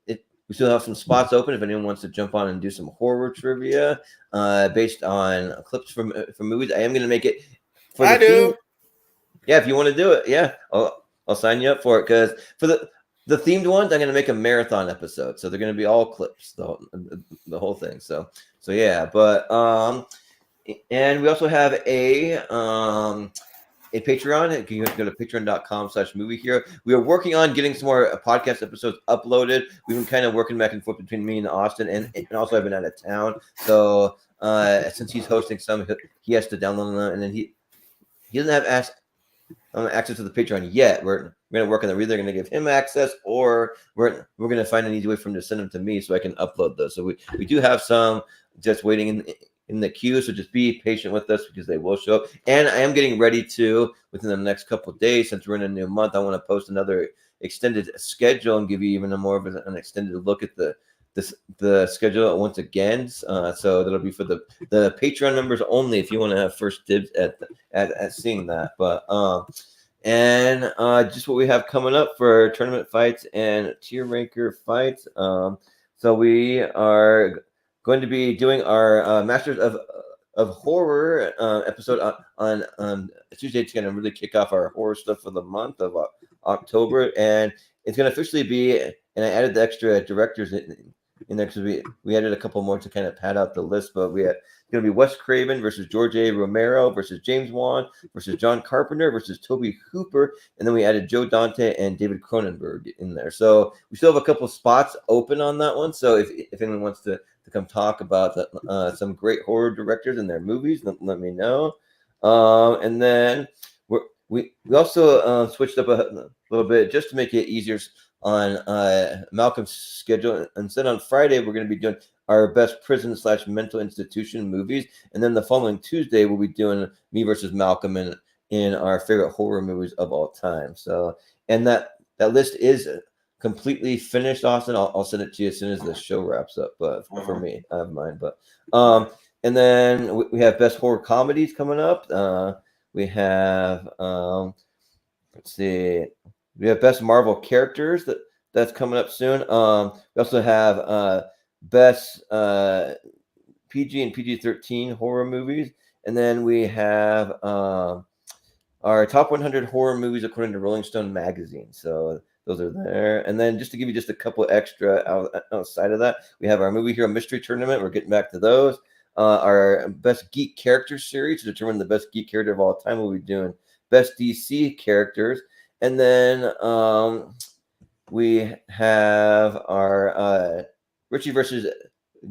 we still have some spots open if anyone wants to jump on and do some horror trivia based on clips from movies. I am going to make it for the theme. Yeah, if you want to do it, yeah, I'll sign you up for it because for the themed ones, I'm going to make a marathon episode. So they're going to be all clips, the whole thing. So yeah, but and we also have a Patreon. You can go to patreon.com/moviehero. We are working on getting some more podcast episodes uploaded. We've been kind of working back and forth between me and Austin, and also I've been out of town. So since he's hosting some, he has to download them, and then he doesn't have access to the Patreon yet. We're going to work on that. We're either going to give him access, or we're going to find an easy way for him to send them to me so I can upload those. So we do have some just waiting in the queue. So just be patient with us because they will show up. And I am getting ready to, within the next couple of days, since we're in a new month, I want to post another extended schedule and give you even more of an extended look at the schedule once again. So that'll be for the Patreon members only if you want to have first dibs at seeing that. But and just what we have coming up for tournament fights and tier ranker fights. So we are going to be doing our Masters of Horror episode on Tuesday. It's going to really kick off our horror stuff for the month of October, and it's going to officially be. And I added the extra directors in there because we added a couple more to kind of pad out the list, but it's going to be Wes Craven versus George A. Romero versus James Wan versus John Carpenter versus Toby Hooper, and then we added Joe Dante and David Cronenberg in there. So we still have a couple spots open on that one. So if anyone wants to come talk about some great horror directors and their movies, let me know. And then we also switched up a little bit just to make it easier on Malcolm's schedule. Instead, on Friday, we're going to be doing our best prison/mental institution movies, and then the following Tuesday, we'll be doing me versus Malcolm in our favorite horror movies of all time. So, and that list is completely finished, Austin. I'll send it to you as soon as the show wraps up. But for me, I have mine. But and then we have best horror comedies coming up. We have let's see, we have best Marvel characters that's coming up soon. We also have best PG and PG-13 horror movies, and then we have our top 100 horror movies according to Rolling Stone magazine. So those are there. And then just to give you just a couple extra outside of that, we have our Movie Hero Mystery Tournament. We're getting back to those. Our best geek character series to determine the best geek character of all time. We'll be doing best DC characters. And then we have our Richie versus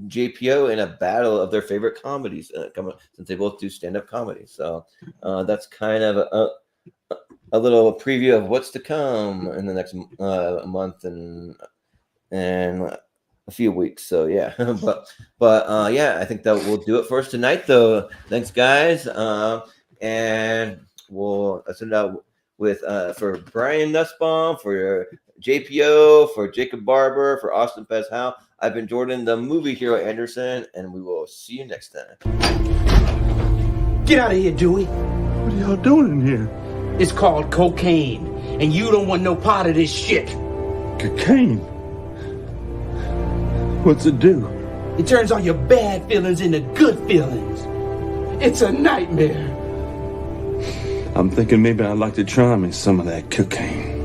JPO in a battle of their favorite comedies coming, since they both do stand-up comedy. So that's kind of a little preview of what's to come in the next month and a few weeks. So yeah, but yeah, I think that will do it for us tonight. Though, thanks guys, and we'll send it out with for Brian Nussbaum, for JPO, for Jacob Barber, for Austin Pez Howell. I've been Jordan, the Movie Hero Anderson, and we will see you next time. Get out of here, Dewey. What are y'all doing in here? It's called cocaine, and you don't want no part of this shit. Cocaine? What's it do? It turns all your bad feelings into good feelings. It's a nightmare. I'm thinking maybe I'd like to try me some of that cocaine.